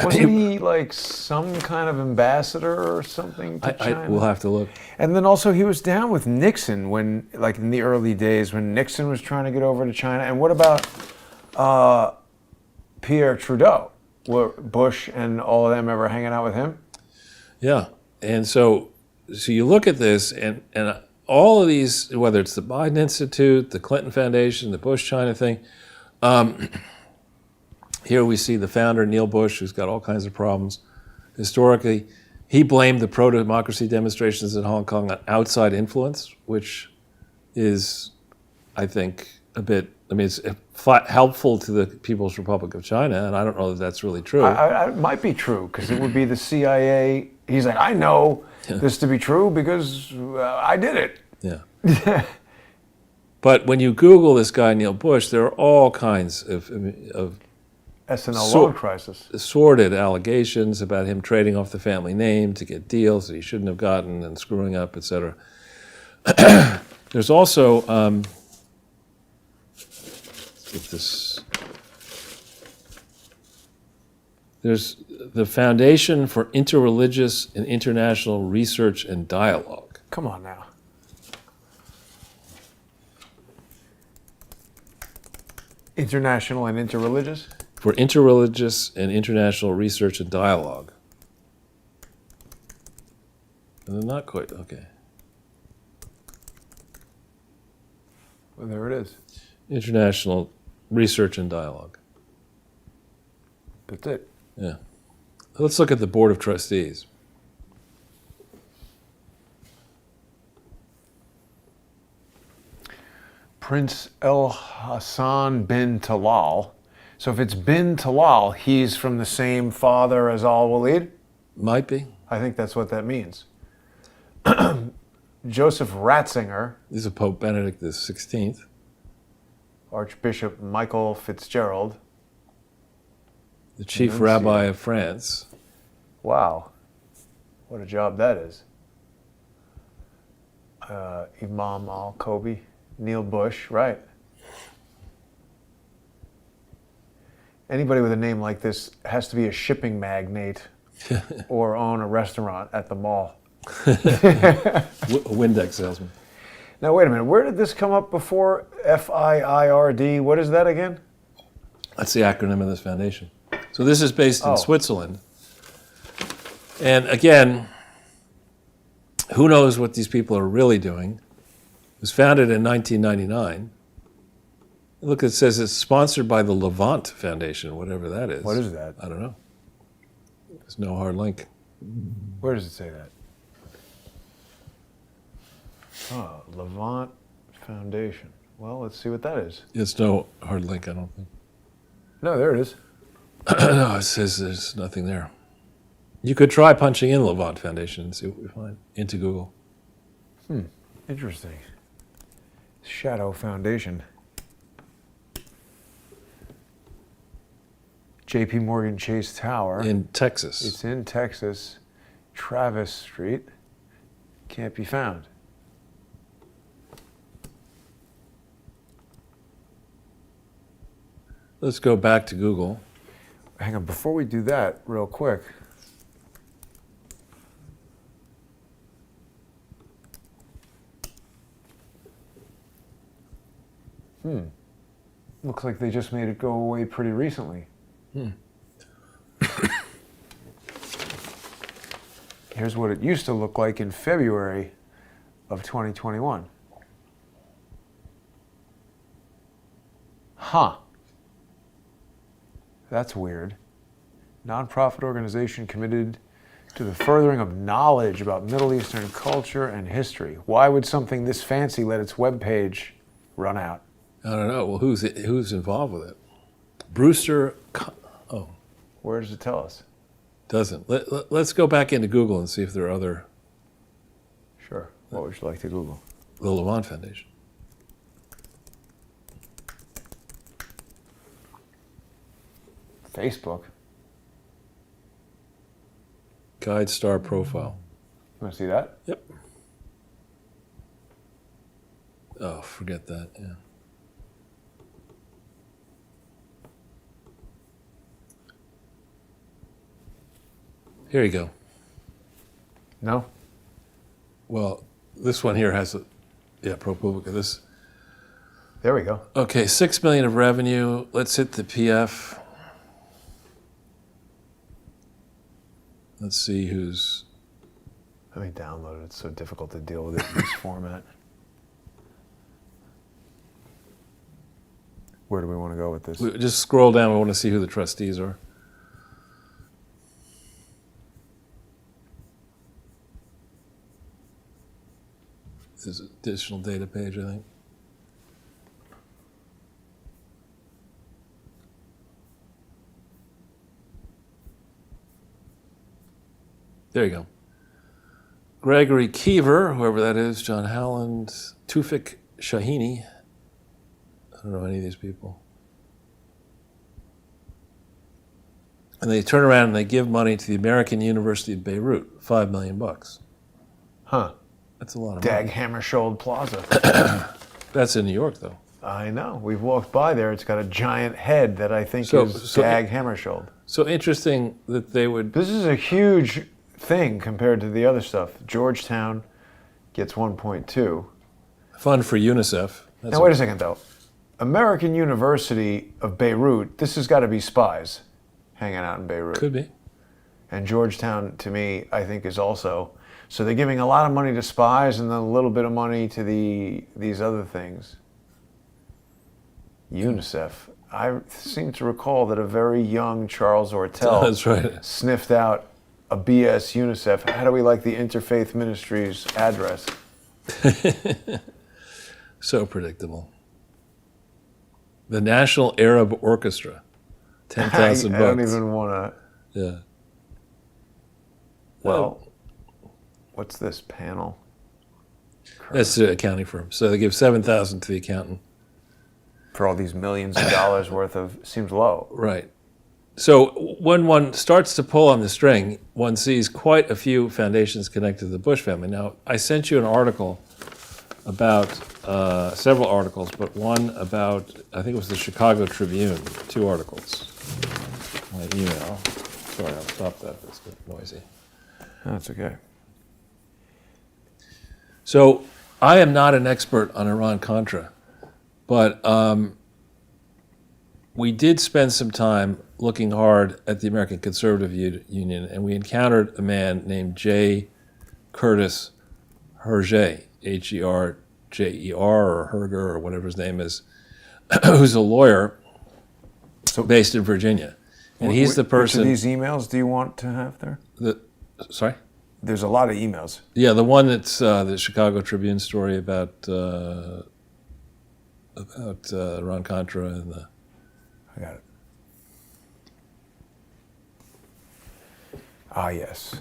Wasn't he like some kind of ambassador or something to China? We'll have to look. And then also he was down with Nixon when, like in the early days when Nixon was trying to get over to China. And what about Pierre Trudeau? Were Bush and all of them ever hanging out with him? Yeah. And so you look at this and all of these, whether it's the Biden Institute, the Clinton Foundation, the Bush China thing, here we see the founder, Neil Bush, who's got all kinds of problems. Historically, he blamed the pro-democracy demonstrations in Hong Kong on outside influence, which is, I think, it's helpful to the People's Republic of China, and I don't know that that's really true. It might be true, because it would be the CIA. He's like, I know this to be true because I did it. Yeah. But when you Google this guy, Neil Bush, there are all kinds of SNL loan crisis. Sordid allegations about him trading off the family name to get deals that he shouldn't have gotten and screwing up, etc. There's also there's the Foundation for Interreligious and International Research and Dialogue. Come on now. International and interreligious? For Interreligious and International Research and Dialogue. And they're not quite, okay. Well, there it is. International Research and Dialogue. That's it. Yeah. Let's look at the Board of Trustees. Prince El Hassan bin Talal. So if it's bin Talal, he's from the same father as Al Walid? Might be. I think that's what that means. Joseph Ratzinger. This is Pope Benedict XVI. Archbishop Michael Fitzgerald. The Chief Rabbi of France. Wow. What a job that is. Imam Al-Kobi. Neil Bush, right. Anybody with a name like this has to be a shipping magnate or own a restaurant at the mall. A Windex salesman. Now, wait a minute. Where did this come up before? FIIRD. What is that again? That's the acronym of this foundation. So this is based in Switzerland. And again, who knows what these people are really doing? It was founded in 1999. Look, it says it's sponsored by the Lamont Foundation, whatever that is. What is that? I don't know. There's no hard link. Where does it say that? Oh, Lamont Foundation. Well, let's see what that is. It's no hard link, I don't think. No, there it is. No, it says there's nothing there. You could try punching in Lamont Foundation and see what we find into Google. Interesting. Shadow Foundation. JP Morgan Chase Tower. In Texas. It's in Texas. Travis Street. Can't be found. Let's go back to Google. Hang on, before we do that, real quick. Looks like they just made it go away pretty recently. Here's what it used to look like in February of 2021. Huh. That's weird. Nonprofit organization committed to the furthering of knowledge about Middle Eastern culture and history. Why would something this fancy let its webpage run out? I don't know. Well, who's involved with it? Brewster. Oh, Where does it tell us? doesn't. Let's go back into Google and see if there are other. Sure. What would you like to Google? The Lamont Foundation. Facebook. Guide star profile. You want to see that? Yep. Oh, forget that. Yeah. Here you go. No? Well, this one here has a, yeah, ProPublica. This. There we go. Okay, 6 million of revenue. Let's hit the PF. Let's see who's. Let me download it. It's so difficult to deal with it in this format. Where do we want to go with this? Just scroll down. We want to see who the trustees are. There's an additional data page, I think. There you go. Gregory Keever, whoever that is, John Howland, Tufik Shahini. I don't know any of these people. And they turn around and they give money to the American University of Beirut, $5 million. Huh. That's a lot of Dag money. Hammarskjöld Plaza. That's in New York, though. I know. We've walked by there. It's got a giant head that I think So- is so- Dag Hammarskjöld. So interesting that they would. This is a huge thing compared to the other stuff. Georgetown gets 1.2. Fund for UNICEF. That's Now, wait a second, though. American University of Beirut, this has got to be spies hanging out in Beirut. Could be. And Georgetown, to me, I think is also. So they're giving a lot of money to spies and then a little bit of money to these other things. UNICEF. I seem to recall that a very young Charles Ortel That's right. sniffed out a BS UNICEF. How do we like the Interfaith Ministries address? So predictable. The National Arab Orchestra, 10,000 I bucks. don't even want to. Yeah. Well, what's this panel? That's the accounting firm. So they give 7,000 to the accountant. For all these millions of dollars worth of, seems low. Right. So when one starts to pull on the string, one sees quite a few foundations connected to the Bush family. Now, I sent you an article about, several articles, but one about, I think it was the Chicago Tribune, 2 articles. My email. Sorry, I'll stop that. It's a bit noisy. That's okay. So I am not an expert on Iran-Contra, but we did spend some time looking hard at the American Conservative Union, and we encountered a man named J. Curtis Hergé, H-E-R-J-E-R, or Herger, or whatever his name is, who's a lawyer based in Virginia. And he's the person... Which of these emails do you want to have there? Sorry? There's a lot of emails. Yeah, the one that's the Chicago Tribune story about Iran-Contra and the... I got it. Ah, yes.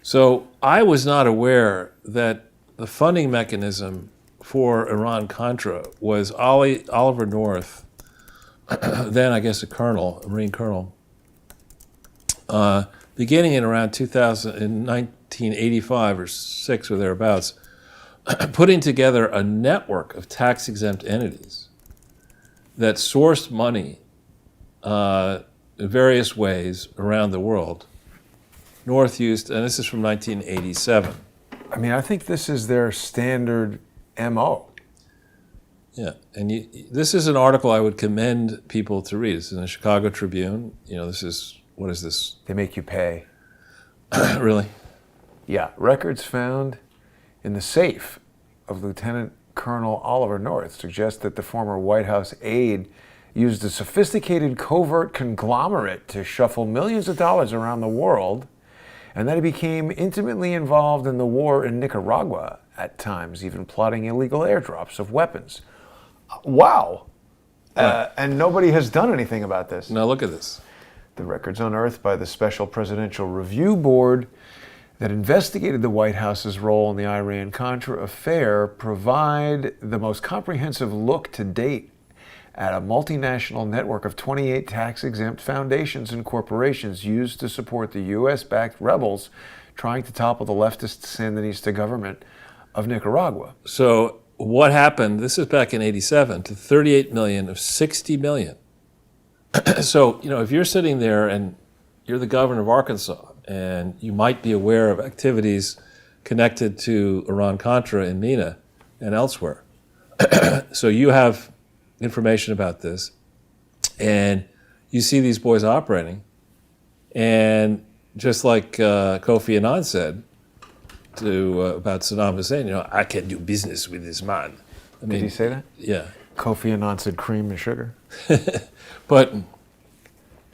So I was not aware that the funding mechanism for Iran-Contra was Oliver North, then I guess a Marine colonel, beginning in around 1985 or 6 or thereabouts, putting together a network of tax-exempt entities that sourced money in various ways around the world. North used, and this is from 1987. I mean, I think this is their standard MO. Yeah, and this is an article I would commend people to read. It's in the Chicago Tribune. You know, this is, what is this? They make you pay. Really? Yeah. Records found in the safe of Lieutenant Colonel Oliver North suggest that the former White House aide used a sophisticated covert conglomerate to shuffle millions of dollars around the world and that he became intimately involved in the war in Nicaragua at times, even plotting illegal airdrops of weapons. Wow. Right. And nobody has done anything about this. Now look at this. The records unearthed by the Special Presidential Review Board that investigated the White House's role in the Iran-Contra affair provide the most comprehensive look to date at a multinational network of 28 tax-exempt foundations and corporations used to support the U.S.-backed rebels trying to topple the leftist Sandinista government of Nicaragua. So what happened, this is back in 87, to 38 million of 60 million. So, if you're sitting there and you're the governor of Arkansas and you might be aware of activities connected to Iran-Contra in MENA and elsewhere. So you have information about this, and you see these boys operating, and just like Kofi Annan said about Saddam Hussein, I can't do business with this man. Did he say that? Yeah. Kofi Annan said cream and sugar. But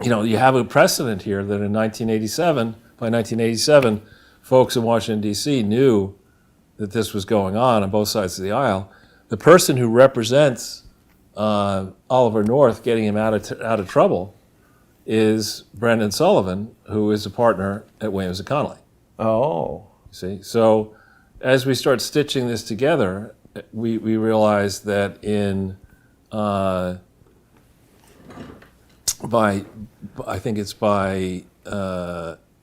you have a precedent here that in 1987, by 1987, folks in Washington, D.C. knew that this was going on both sides of the aisle. The person who represents Oliver North getting him out of trouble is Brendan Sullivan, who is a partner at Williams & Connolly. Oh. See? So as we start stitching this together, we realize that by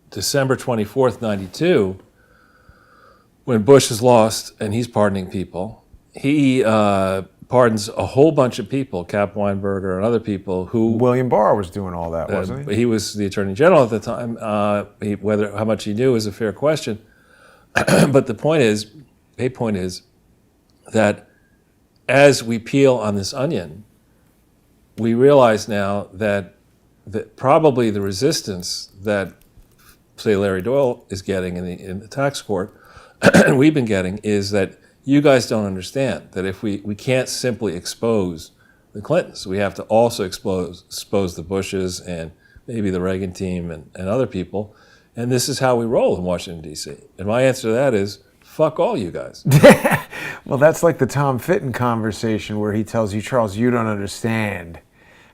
December 24th, 92, when Bush is lost and he's pardoning people, he pardons a whole bunch of people, Cap Weinberger and other people who... William Barr was doing all that, wasn't he? He was the Attorney General at the time. How much he knew is a fair question. But a point is that as we peel on this onion, we realize now that probably the resistance that, say, Larry Doyle is getting in the tax court, and we've been getting, is that you guys don't understand that if we can't simply expose the Clintons, we have to also expose the Bushes and maybe the Reagan team and other people, and this is how we roll in Washington, D.C. And my answer to that is, fuck all you guys. Well, that's like the Tom Fitton conversation where he tells you, Charles, you don't understand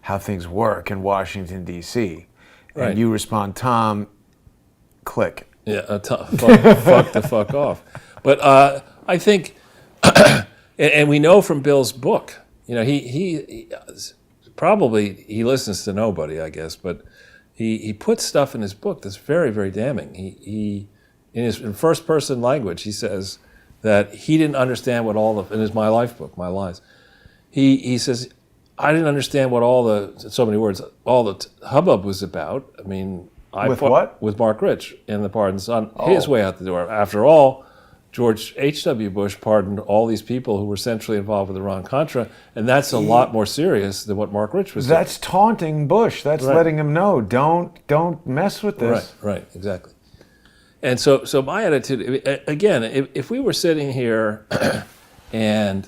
how things work in Washington, D.C. And Right. you respond, Tom, click. Yeah, fuck the fuck off. But I think, and we know from Bill's book, he listens to nobody, I guess, but he puts stuff in his book that's very, very damning. He in first person language, he says that he didn't understand what in his My Life book, My Lies, he says, I didn't understand what all the hubbub was about. I mean, with Mark Rich and the pardons on his way out the door. After all, George H.W. Bush pardoned all these people who were centrally involved with Iran-Contra, and that's a lot more serious than what Mark Rich was doing. That's taunting Bush. That's letting him know, don't mess with this. Right, exactly. And so my attitude, again, if we were sitting here and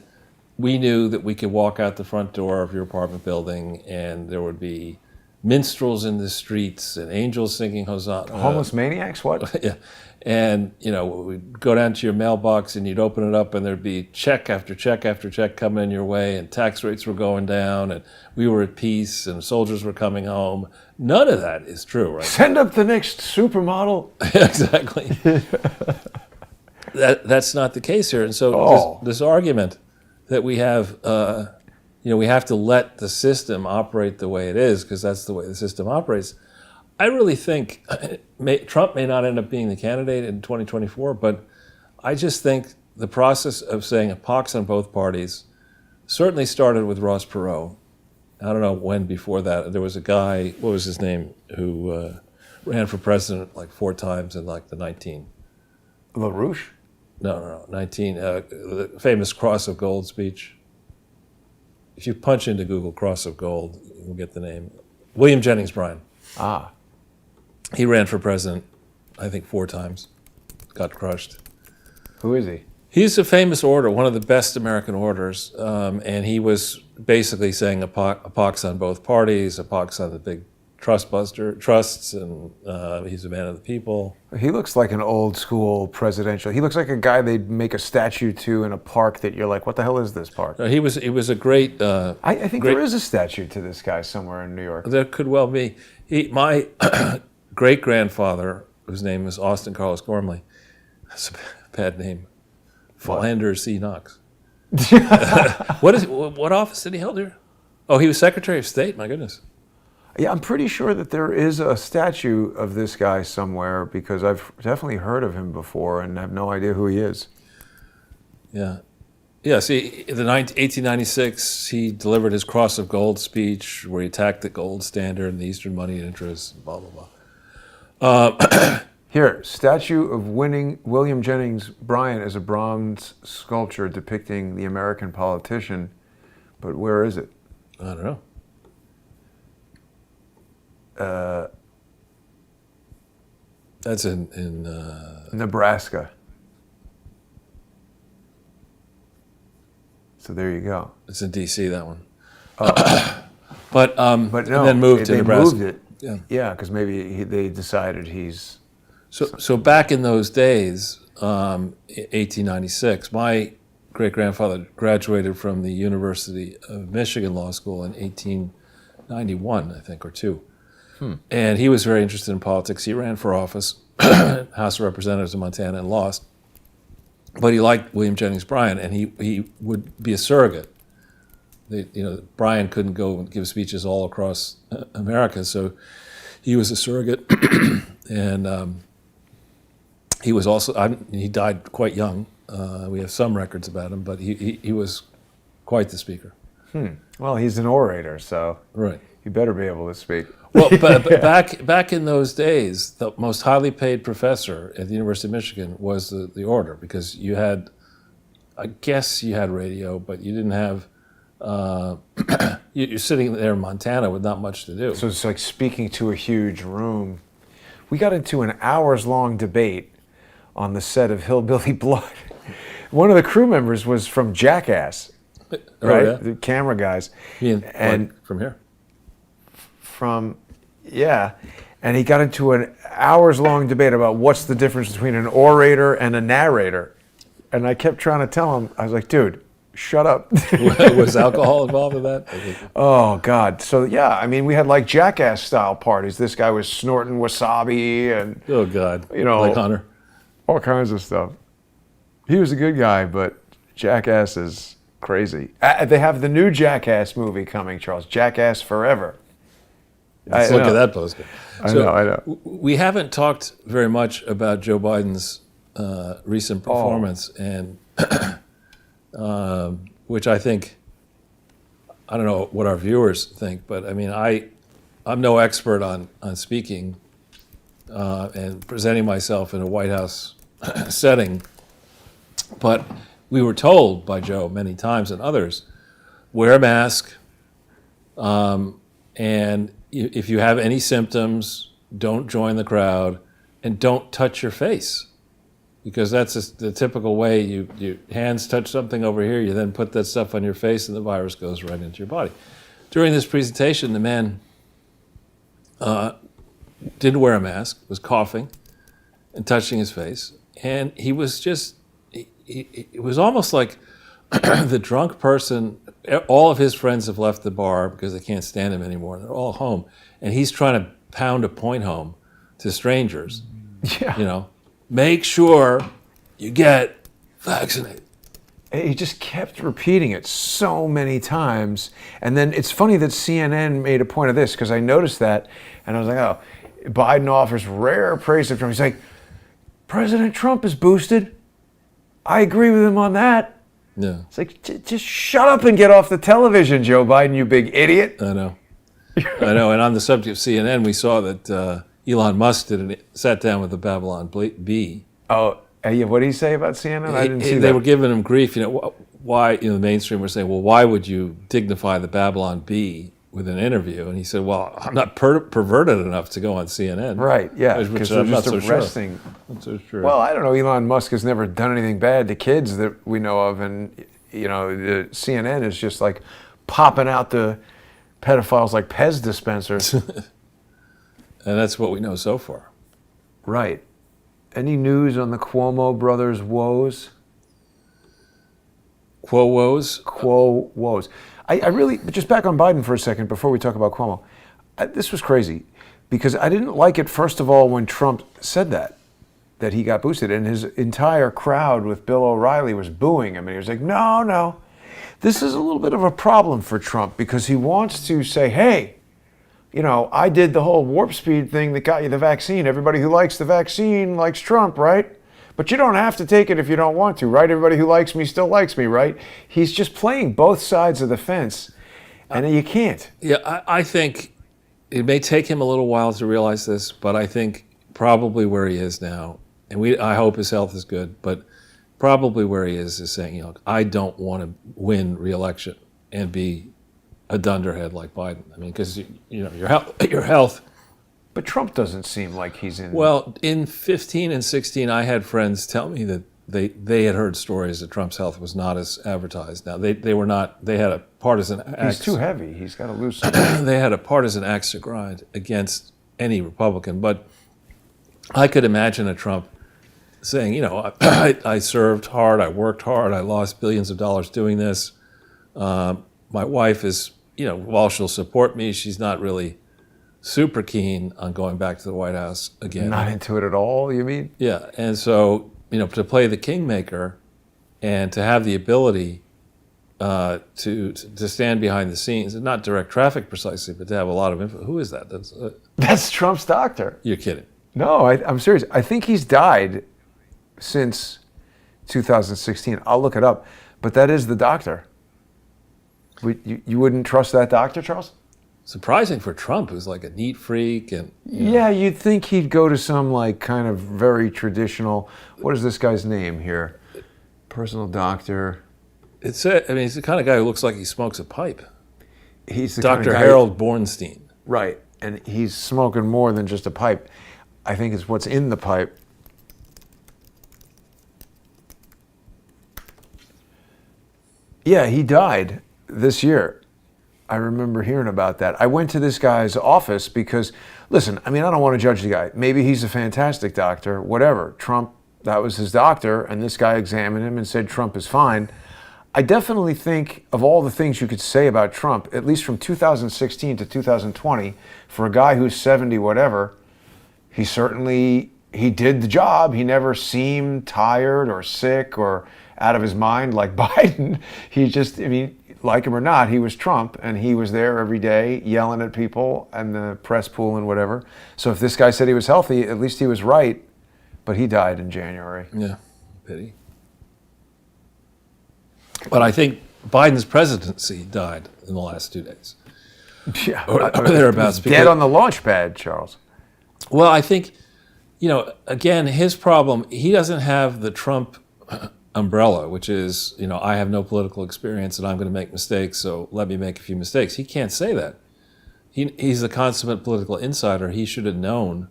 we knew that we could walk out the front door of your apartment building and there would be minstrels in the streets and angels singing Hosanna. Homeless maniacs, what? Yeah. And, we'd go down to your mailbox and you'd open it up and there'd be check after check after check coming in your way and tax rates were going down and we were at peace and soldiers were coming home. None of that is true, right? Send up the next supermodel. Exactly. That's not the case here. And so this argument that we have, we have to let the system operate the way it is because that's the way the system operates. I really think Trump may not end up being the candidate in 2024, but I just think the process of saying a pox on both parties certainly started with Ross Perot. I don't know when before that. There was a guy, what was his name, who ran for president like 4 times in like the 19... LaRouche? No, 19, the famous Cross of Gold speech. If you punch into Google Cross of Gold, you'll get the name. William Jennings Bryan. Ah. He ran for president, I think 4 times, got crushed. Who is he? He's a famous orator, one of the best American orators, and he was basically saying a pox on both parties, a pox on the big trusts, and he's a man of the people. He looks like an old school presidential. He looks like a guy they'd make a statue to in a park that you're like, what the hell is this park? He was a great. I think there is a statue to this guy somewhere in New York. There could well be. My great grandfather, whose name is Austin Carlos Gormley, that's a bad name. Philander C. Knox. What office did he hold here? Oh, he was Secretary of State. My goodness. Yeah, I'm pretty sure that there is a statue of this guy somewhere because I've definitely heard of him before and have no idea who he is. Yeah. Yeah, see, in 1896, he delivered his Cross of Gold speech where he attacked the gold standard and the Eastern money interests, blah, blah, blah. Here, statue of William Jennings Bryan is a bronze sculpture depicting the American politician, but where is it? I don't know. That's in Nebraska. So there you go. It's in D.C. that one. but no, and then moved to Nebraska. Moved it. Yeah, because maybe they decided he's. So back in those days, 1896, my great-grandfather graduated from the University of Michigan Law School in 1891, I think, or two. And he was very interested in politics. He ran for office, House of Representatives in Montana, and lost. But he liked William Jennings Bryan, and he would be a surrogate. Bryan couldn't go and give speeches all across America, so he was a surrogate. And he was also, he died quite young. We have some records about him, but he was quite the speaker. Well, he's an orator, so right. He better be able to speak. Well, but back in those days, the most highly paid professor at the University of Michigan was the orator, because you had, I guess you had radio, but you didn't have, you're sitting there in Montana with not much to do. So it's like speaking to a huge room. We got into an hours-long debate on the set of Hillbilly Blood. One of the crew members was from Jackass, right? Yeah? The camera guys. And from here? And he got into an hours-long debate about what's the difference between an orator and a narrator. And I kept trying to tell him, I was like, dude, shut up. Was alcohol involved in that? Oh, God. So, yeah, I mean, we had like Jackass-style parties. This guy was snorting wasabi and, oh, God, like Hunter. All kinds of stuff. He was a good guy, but Jackass is crazy. They have the new Jackass movie coming, Charles. Jackass Forever. Let's look at that poster. I know. We haven't talked very much about Joe Biden's recent performance, and which I think, I don't know what our viewers think, but I mean, I'm no expert on speaking and presenting myself in a White House setting, but we were told by Joe many times and others, wear a mask, and if you have any symptoms, don't join the crowd, and don't touch your face, because that's the typical way your hands touch something over here, you then put that stuff on your face, and the virus goes right into your body. During this presentation, the man didn't wear a mask, was coughing and touching his face, and he was just, it was almost like the drunk person. All of his friends have left the bar because they can't stand him anymore. They're all home. And he's trying to pound a point home to strangers. Yeah. Make sure you get vaccinated. He just kept repeating it so many times. And then it's funny that CNN made a point of this, because I noticed that, and I was like, oh, Biden offers rare praise of Trump. He's like, President Trump is boosted. I agree with him on that. Yeah. It's like, just shut up and get off the television, Joe Biden, you big idiot. I know. And on the subject of CNN, we saw that Elon Musk sat down with the Babylon Bee. Oh, yeah. What did he say about CNN? I didn't see that. They were giving him grief. Why? The mainstream were saying, well, why would you dignify the Babylon Bee with an interview? And he said, well, I'm not perverted enough to go on CNN. Right, yeah, Which they're I'm not just so arresting. Sure. Not so sure. Well, I don't know. Elon Musk has never done anything bad to kids that we know of, and the CNN is just like popping out the pedophiles like Pez dispensers. And that's what we know so far. Right. Any news on the Cuomo brothers' woes? Quo woes? Quo woes. I really, just back on Biden for a second before we talk about Cuomo. This was crazy because I didn't like it, first of all, when Trump said that he got boosted, and his entire crowd with Bill O'Reilly was booing him. And he was like, no. This is a little bit of a problem for Trump because he wants to say, hey, I did the whole warp speed thing that got you the vaccine. Everybody who likes the vaccine likes Trump, right? But you don't have to take it if you don't want to, right? Everybody who likes me still likes me, right? He's just playing both sides of the fence, and you can't. Yeah, I think it may take him a little while to realize this, but I think probably where he is now, and I hope his health is good, but probably where he is saying, I don't want to win re-election and be a dunderhead like Biden. I mean, because your health. But Trump doesn't seem like he's in. Well, in 15 and 16, I had friends tell me that they had heard stories that Trump's health was not as advertised. Now they were not. They had a partisan axe. He's too heavy. He's got to lose some. They had a partisan axe to grind against any Republican. But I could imagine a Trump saying, I served hard, I worked hard, I lost billions of dollars doing this. My wife is, while she'll support me, she's not really super keen on going back to the White House again. Not into it at all, you mean? Yeah, and so, to play the kingmaker and to have the ability to stand behind the scenes, and not direct traffic precisely, but to have a lot of info. Who is that? That's Trump's doctor. You're kidding. No, I'm serious. I think he's died since 2016. I'll look it up. But that is the doctor. You wouldn't trust that doctor, Charles? Surprising for Trump, who's like a neat freak. And Yeah, you'd think he'd go to some kind of very traditional, what is this guy's name here? Personal doctor. He's the kind of guy who looks like he smokes a pipe. He's the Dr. kind of guy, Harold Bornstein. Right, and he's smoking more than just a pipe. I think it's what's in the pipe. Yeah, he died this year. I remember hearing about that. I went to this guy's office because, listen, I don't want to judge the guy. Maybe he's a fantastic doctor, whatever. Trump, that was his doctor, and this guy examined him and said Trump is fine. I definitely think of all the things you could say about Trump, at least from 2016 to 2020, for a guy who's 70 whatever, he did the job. He never seemed tired or sick or out of his mind like Biden. He just, like him or not, he was Trump, and he was there every day yelling at people and the press pool and whatever. So if this guy said he was healthy, at least he was right, but he died in January. Yeah, pity. But I think Biden's presidency died in the last 2 days. Yeah, or thereabouts. Dead on the launch pad, Charles. Well, I think, again, his problem, he doesn't have the Trump umbrella, which is, I have no political experience and I'm going to make mistakes, so let me make a few mistakes. He can't say that. He's a consummate political insider. He should have known,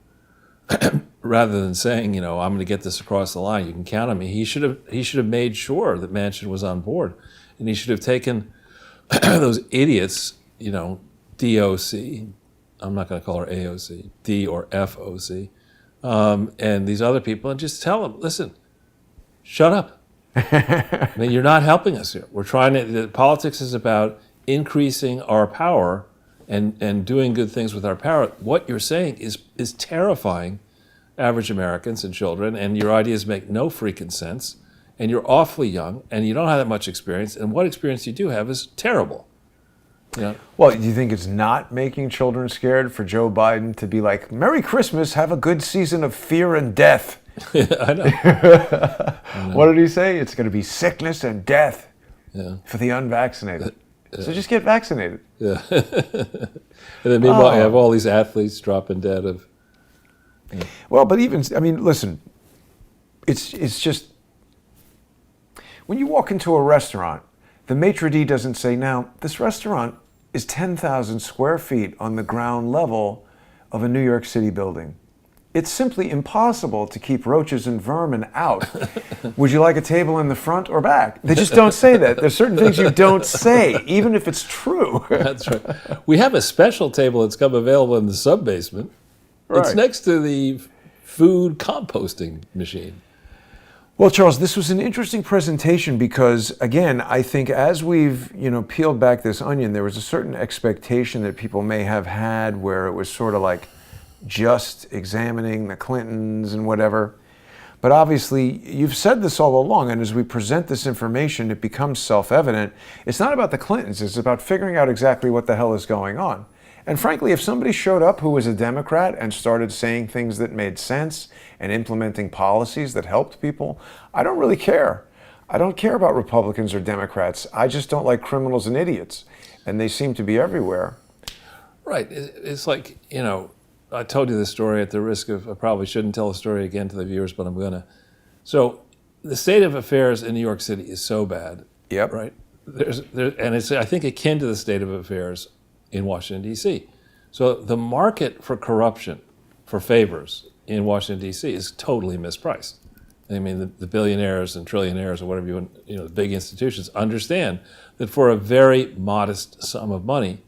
rather than saying, I'm going to get this across the line, you can count on me. He should have made sure that Manchin was on board, and he should have taken those idiots, DOC. I'm not going to call her AOC, D or FOC, and these other people, and just tell them, listen, shut up. You're not helping us here. We're trying to. Politics is about increasing our power and doing good things with our power. What you're saying is terrifying average Americans and children, and your ideas make no freaking sense, and you're awfully young, and you don't have that much experience, and what experience you do have is terrible. Well, do you think it's not making children scared for Joe Biden to be like, Merry Christmas, have a good season of fear and death? I know. What did he say? It's going to be sickness and death for the unvaccinated. So just get vaccinated. Yeah. And then meanwhile, you have all these athletes dropping dead of. Well, but even, listen, it's just, when you walk into a restaurant, the maitre d' doesn't say, now, this restaurant is 10,000 square feet on the ground level of a New York City building. It's simply impossible to keep roaches and vermin out. Would you like a table in the front or back? They just don't say that. There's certain things you don't say, even if it's true. That's right. We have a special table that's come available in the sub-basement. Right. It's next to the food composting machine. Well, Charles, this was an interesting presentation because, again, I think as we've peeled back this onion, there was a certain expectation that people may have had where it was sort of like just examining the Clintons and whatever. But obviously, you've said this all along, and as we present this information, it becomes self-evident. It's not about the Clintons, it's about figuring out exactly what the hell is going on. And frankly, if somebody showed up who was a Democrat and started saying things that made sense and implementing policies that helped people, I don't really care. I don't care about Republicans or Democrats. I just don't like criminals and idiots. And they seem to be everywhere. Right. It's like, I told you this story at the risk of, I probably shouldn't tell the story again to the viewers, but I'm going to. So the state of affairs in New York City is so bad. Yep. Right. And it's, I think, akin to the state of affairs in Washington, D.C. So the market for corruption, for favors in Washington, D.C. is totally mispriced. I mean, the billionaires and trillionaires or whatever the big institutions understand that for a very modest sum of money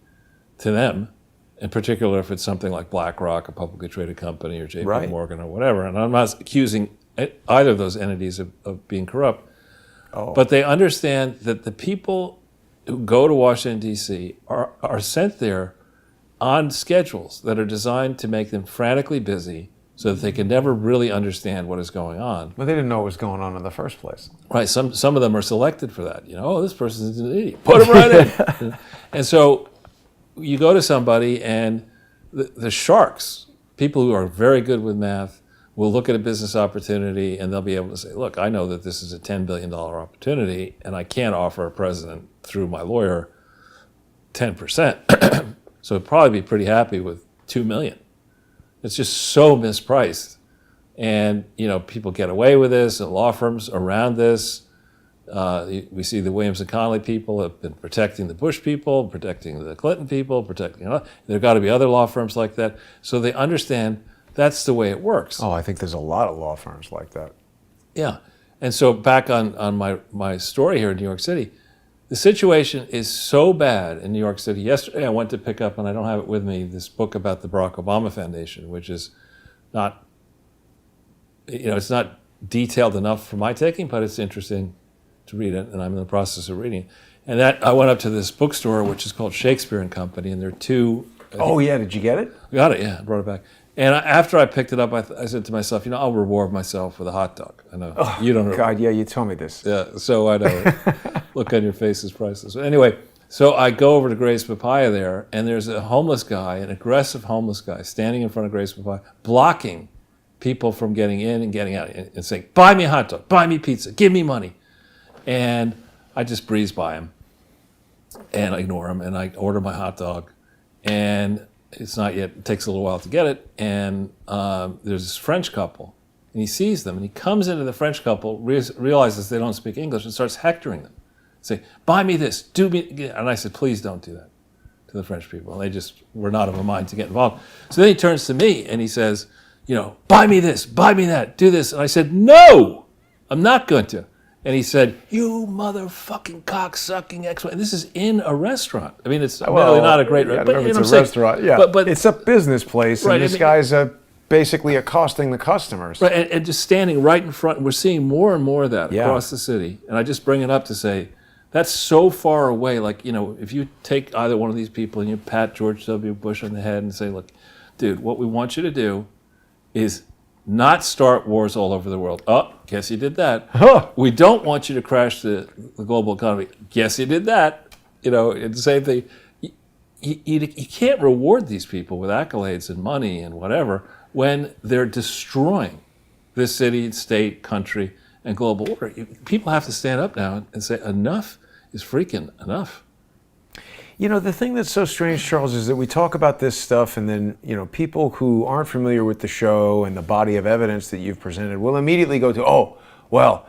to them, in particular if it's something like BlackRock, a publicly traded company, or J.P. Right. Morgan or whatever, and I'm not accusing either of those entities of being corrupt, but they understand that the people who go to Washington, D.C. are sent there on schedules that are designed to make them frantically busy so that they can never really understand what is going on. But they didn't know what was going on in the first place. Right, some of them are selected for that. This person is an idiot. Put him right in. And so you go to somebody and the sharks, people who are very good with math, will look at a business opportunity and they'll be able to say, look, I know that this is a $10 billion opportunity and I can't offer a president through my lawyer 10%. So I'd probably be pretty happy with $2 million. It's just so mispriced. And, people get away with this and law firms around this. We see the Williams and Connolly people have been protecting the Bush people, protecting the Clinton people, there have got to be other law firms like that. So they understand that's the way it works. Oh, I think there's a lot of law firms like that. Yeah. And so back on my story here in New York City, the situation is so bad in New York City. Yesterday I went to pick up, and I don't have it with me, this book about the Barack Obama Foundation, which is not, it's not detailed enough for my taking, but it's interesting to read it, and I'm in the process of reading it. And I went up to this bookstore, which is called Shakespeare and Company, and there are two. Oh, yeah, did you get it? Got it, yeah, I brought it back. And after I picked it up, I said to myself, I'll reward myself with a hot dog. I know, you don't know. God, yeah, you told me this. Yeah, so I know. Look on your face is priceless. Anyway, so I go over to Grace Papaya there, and there's a homeless guy, an aggressive homeless guy, standing in front of Grace Papaya, blocking people from getting in and getting out, and saying, buy me a hot dog, buy me pizza, give me money. And I just breeze by him, and I ignore him, and I order my hot dog, and it's not yet, it takes a little while to get it, and there's this French couple, and he sees them, and he comes into the French couple, realizes they don't speak English, and starts hectoring them. Say, buy me this, do me, and I said, please don't do that to the French people. And they just were not of a mind to get involved. So then he turns to me and he says, buy me this, buy me that, do this. And I said, no, I'm not going to. And he said, you motherfucking cock-sucking ex. And this is in a restaurant. I mean, it's really not a great restaurant. But it's a restaurant, yeah. But it's a business place, right, and this guy's basically accosting the customers. Right, and just standing right in front. We're seeing more and more of that across the city. And I just bring it up to say, that's so far away. Like, if you take either one of these people and you pat George W. Bush on the head and say, look, dude, what we want you to do is not start wars all over the world. Oh, guess you did that. Huh. We don't want you to crash the global economy. Guess you did that. It's the same thing. You can't reward these people with accolades and money and whatever when they're destroying this city, state, country, and global order. People have to stand up now and say, enough is freaking enough. The thing that's so strange, Charles, is that we talk about this stuff and then, people who aren't familiar with the show and the body of evidence that you've presented will immediately go to, oh, well,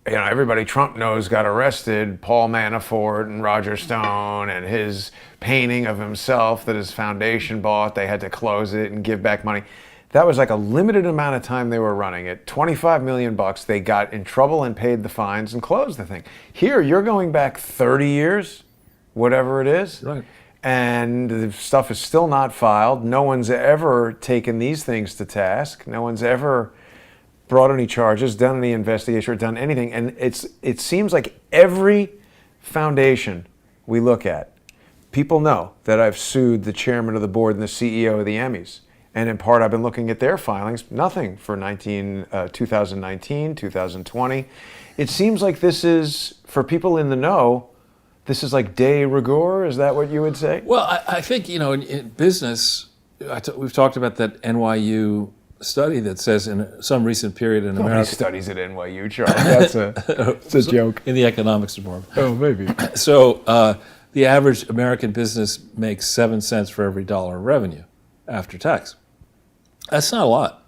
everybody Trump knows got arrested, Paul Manafort and Roger Stone, and his painting of himself that his foundation bought, they had to close it and give back money. That was like a limited amount of time they were running it. $25 million, they got in trouble and paid the fines and closed the thing. Here, you're going back 30 years, whatever it is. Right. and the stuff is still not filed. No one's ever taken these things to task. No one's ever brought any charges, done any investigation, or done anything. And it seems like every foundation we look at, people know that I've sued the chairman of the board and the CEO of the Emmys. And in part, I've been looking at their filings, nothing for 2019, 2020. It seems like this is, for people in the know, this is like de rigueur. Is that what you would say? Well, I think, in business, we've talked about that NYU study that says in some recent period in Nobody America. studies at NYU, Charles. That's a joke. In the economics department. Oh, maybe. So the average American business makes 7 cents for every dollar of revenue after tax. That's not a lot.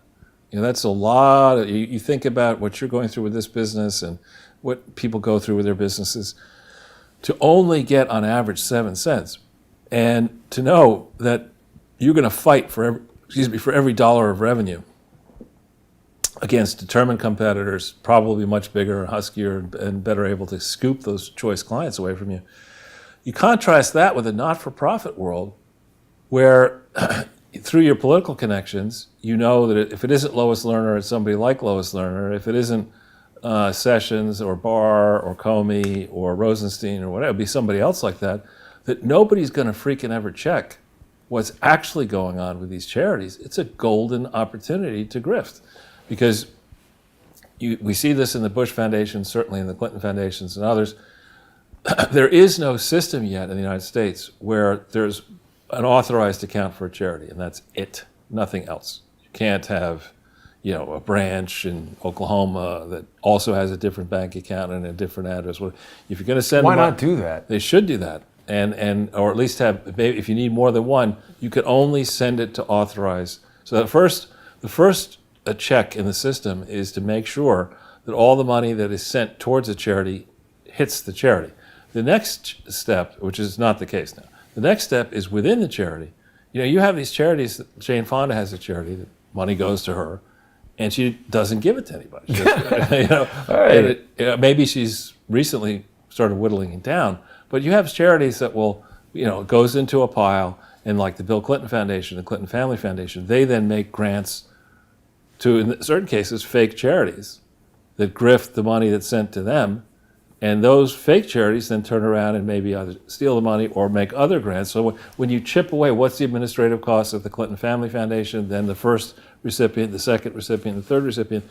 That's a lot. You think about what you're going through with this business and what people go through with their businesses. To only get on average 7 cents, and to know that you're going to fight for every dollar of revenue against determined competitors, probably much bigger, huskier, and better able to scoop those choice clients away from you. You contrast that with a not-for-profit world where through your political connections, you know that if it isn't Lois Lerner, it's somebody like Lois Lerner. If it isn't Sessions or Barr or Comey or Rosenstein or whatever, it'll be somebody else like that, that nobody's going to freaking ever check what's actually going on with these charities. It's a golden opportunity to grift, because we see this in the Bush Foundation, certainly in the Clinton Foundations and others. There is no system yet in the United States where there's an authorized account for a charity, and that's it, nothing else. You can't have a branch in Oklahoma that also has a different bank account and a different address. Well, if you're going to send Why them not do that? They should do that, and or at least have, maybe if you need more than one, you could only send it to authorize. So the first check in the system is to make sure that all the money that is sent towards a charity hits the charity. The next step, which is not the case now, the next step is within the charity. You have these charities. Jane Fonda has a charity that money goes to her, and she doesn't give it to anybody. Maybe she's recently started whittling it down, but you have charities that will, it goes into a pile, and like the Bill Clinton Foundation, the Clinton Family Foundation, they then make grants to, in certain cases, fake charities that grift the money that's sent to them, and those fake charities then turn around and maybe either steal the money or make other grants. So when you chip away, what's the administrative cost of the Clinton Family Foundation, then the first recipient, the second recipient, the third recipient,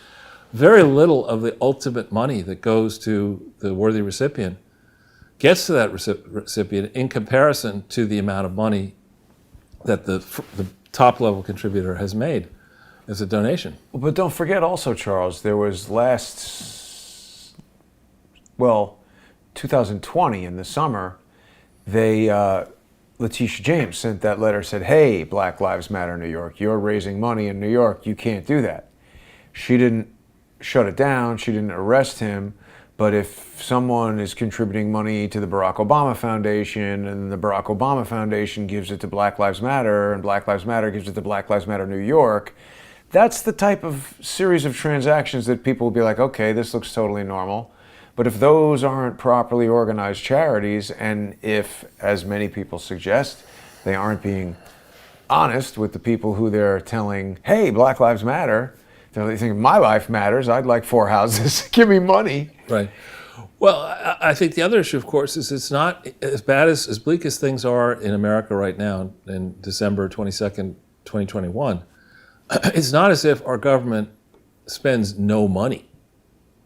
very little of the ultimate money that goes to the worthy recipient gets to that recipient in comparison to the amount of money that the top level contributor has made as a donation. But don't forget also, Charles, there was 2020 in the summer, Letitia James sent that letter, said, hey, Black Lives Matter New York, you're raising money in New York, you can't do that. She didn't shut it down, she didn't arrest him, but if someone is contributing money to the Barack Obama Foundation and the Barack Obama Foundation gives it to Black Lives Matter and Black Lives Matter gives it to Black Lives Matter New York, that's the type of series of transactions that people will be like, okay, this looks totally normal. But if those aren't properly organized charities, and if, as many people suggest, they aren't being honest with the people who they're telling, hey, Black Lives Matter, they're thinking, my life matters, I'd like 4 houses, give me money. Right. Well, I think the other issue, of course, is it's not as bad as bleak as things are in America right now in December 22nd, 2021. It's not as if our government spends no money.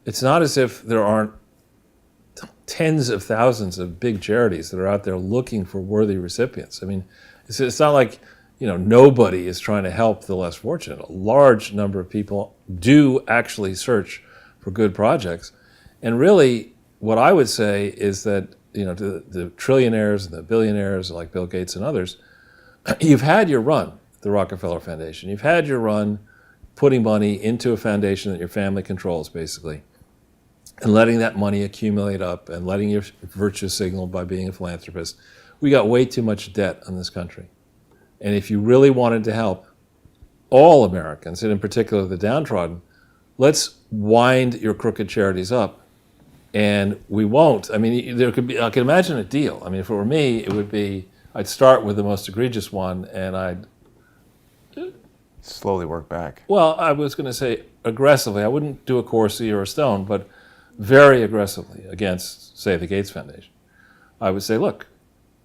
It's not as if there aren't tens of thousands of big charities that are out there looking for worthy recipients. I mean, it's not like, nobody is trying to help the less fortunate. A large number of people do actually search for good projects. And really, what I would say is that, the trillionaires and the billionaires like Bill Gates and others, you've had your run, the Rockefeller Foundation. You've had your run putting money into a foundation that your family controls, basically, and letting that money accumulate up and letting your virtue signal by being a philanthropist. We got way too much debt in this country. And if you really wanted to help all Americans, and in particular the downtrodden, let's wind your crooked charities up. And we won't. I mean, I can imagine a deal. I mean, if it were me, it would be, I'd start with the most egregious one, and I'd Slowly work back. well, I was going to say aggressively. I wouldn't do a Corsi or a Stone, but very aggressively against, say, the Gates Foundation. I would say, look,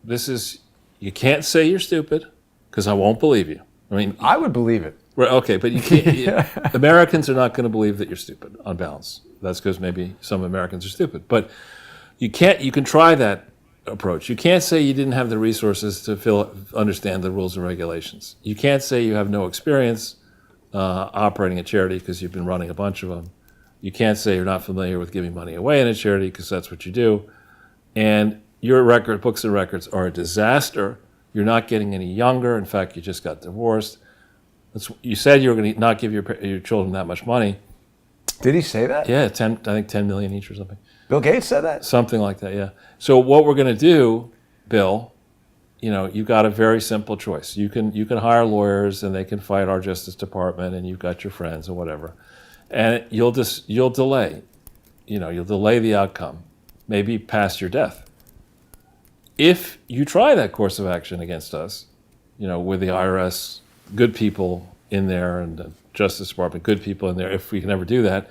you can't say you're stupid because I won't believe you. I mean, I would believe it. right, okay, but you can't. Americans are not going to believe that you're stupid on balance. That's because maybe some Americans are stupid. But you can't. You can try that approach. You can't say you didn't have the resources to understand the rules and regulations. You can't say you have no experience operating a charity because you've been running a bunch of them. You can't say you're not familiar with giving money away in a charity because that's what you do. And your books and records are a disaster. You're not getting any younger. In fact, you just got divorced. You said you were going to not give your children that much money. Did he say that? Yeah, I think 10 million each or something. Bill Gates said that? Something like that, yeah. So what we're going to do, Bill, you've got a very simple choice. You can hire lawyers and they can fight our Justice Department, and you've got your friends and whatever. And you'll delay. You'll delay the outcome, maybe past your death. If you try that course of action against us, with the IRS, good people in there, and the Justice Department, good people in there, if we can ever do that,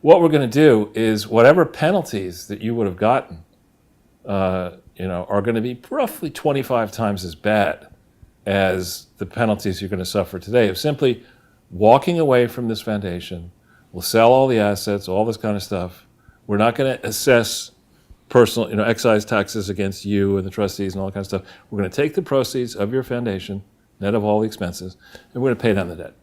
what we're going to do is whatever penalties that you would have gotten, are going to be roughly 25 times as bad as the penalties you're going to suffer today of simply walking away from this foundation. We'll sell all the assets, all this kind of stuff. We're not going to assess personal, excise taxes against you and the trustees and all that kind of stuff. We're going to take the proceeds of your foundation, net of all the expenses, and we're going to pay down the debt.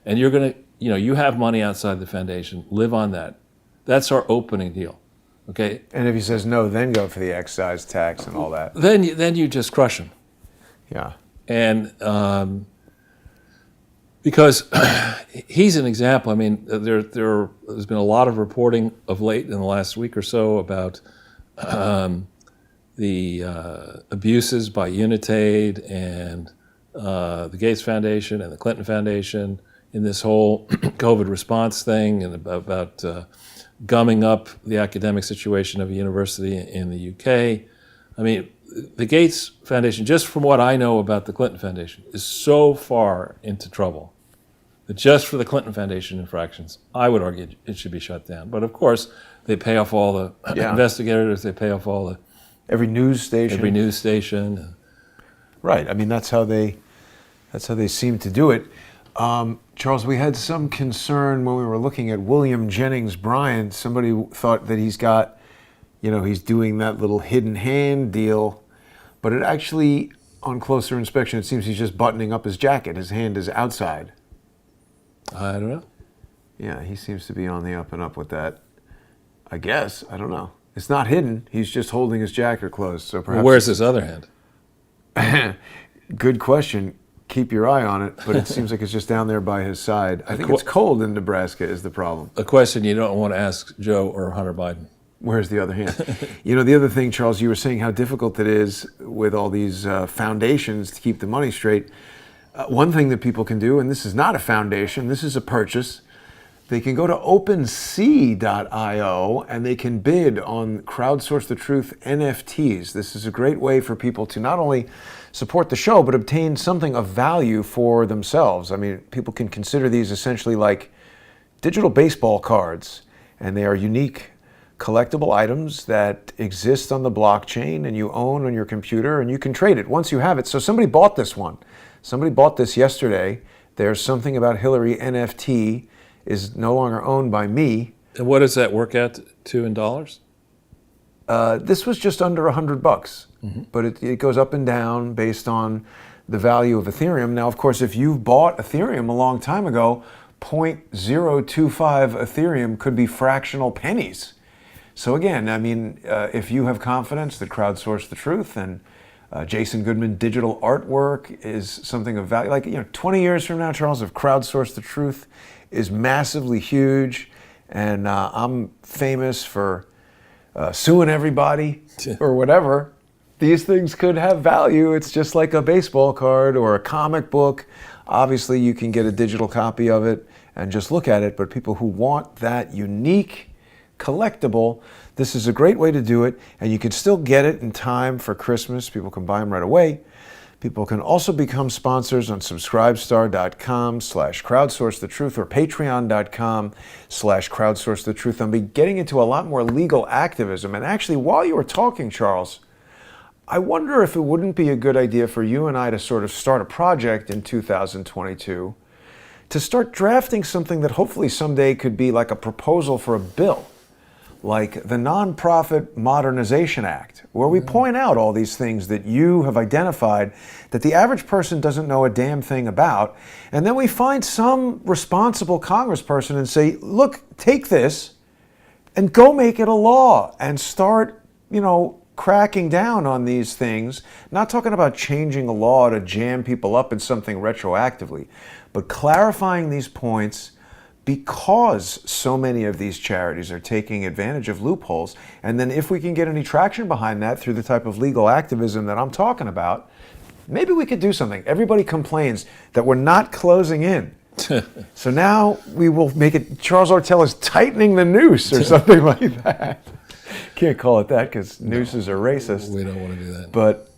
And you're going to, you have money outside the foundation. Live on that. That's our opening deal. Okay. And if he says no, then go for the excise tax and all that. Then you just crush him. Yeah. And because he's an example. I mean, there's been a lot of reporting of late in the last week or so about the abuses by Unitaid and the Gates Foundation and the Clinton Foundation in this whole COVID response thing, and about gumming up the academic situation of a university in the UK. I mean, the Gates Foundation, just from what I know about the Clinton Foundation, is so far into trouble that just for the Clinton Foundation infractions, I would argue it should be shut down. But of course, they pay off all the investigators, they pay off all the... Every news station. Right. I mean, that's how they seem to do it. Charles, we had some concern when we were looking at William Jennings Bryan. Somebody thought that he's got, he's doing that little hidden hand deal, but it actually, on closer inspection, it seems he's just buttoning up his jacket. His hand is outside. I don't know. Yeah, he seems to be on the up and up with that. I guess. I don't know. It's not hidden. He's just holding his jacket closed. So perhaps. Well, where's his other hand? Good question. Keep your eye on it, but it seems like it's just down there by his side. I think it's cold in Nebraska is the problem. A question you don't want to ask Joe or Hunter Biden. Where's the other hand? The other thing, Charles, you were saying how difficult it is with all these foundations to keep the money straight. One thing that people can do, and this is not a foundation, this is a purchase, they can go to OpenSea.io and they can bid on Crowdsource the Truth NFTs. This is a great way for people to not only support the show, but obtain something of value for themselves. I mean, people can consider these essentially like digital baseball cards, and they are unique collectible items that exist on the blockchain and you own on your computer, and you can trade it once you have it. So somebody bought this one. Somebody bought this yesterday. There's something about Hillary NFT is no longer owned by me. And what does that work out to in dollars? This was just under $100, but it goes up and down based on the value of Ethereum. Now, of course, if you've bought Ethereum a long time ago, 0.025 Ethereum could be fractional pennies. So again, I mean, if you have confidence that Crowdsource the Truth and Jason Goodman digital artwork is something of value, like 20 years from now, Charles, if Crowdsource the Truth is massively huge, and I'm famous for suing everybody or whatever, these things could have value. It's just like a baseball card or a comic book. Obviously, you can get a digital copy of it and just look at it, but people who want that unique collectible, this is a great way to do it, and you can still get it in time for Christmas. People can buy them right away. People can also become sponsors on subscribestar.com/crowdsourcethetruth or patreon.com/crowdsourcethetruth. I'll be getting into a lot more legal activism. And actually, while you were talking, Charles, I wonder if it wouldn't be a good idea for you and I to sort of start a project in 2022 to start drafting something that hopefully someday could be like a proposal for a bill, like the Nonprofit Modernization Act, where we point out all these things that you have identified that the average person doesn't know a damn thing about. And then we find some responsible congressperson and say, look, take this and go make it a law and start, cracking down on these things. Not talking about changing a law to jam people up in something retroactively, but clarifying these points because so many of these charities are taking advantage of loopholes. And then if we can get any traction behind that through the type of legal activism that I'm talking about, maybe we could do something. Everybody complains that we're not closing in. So now we will make it, Charles Ortel is tightening the noose or something like that. Can't call it that because nooses are racist. We don't want to do that. But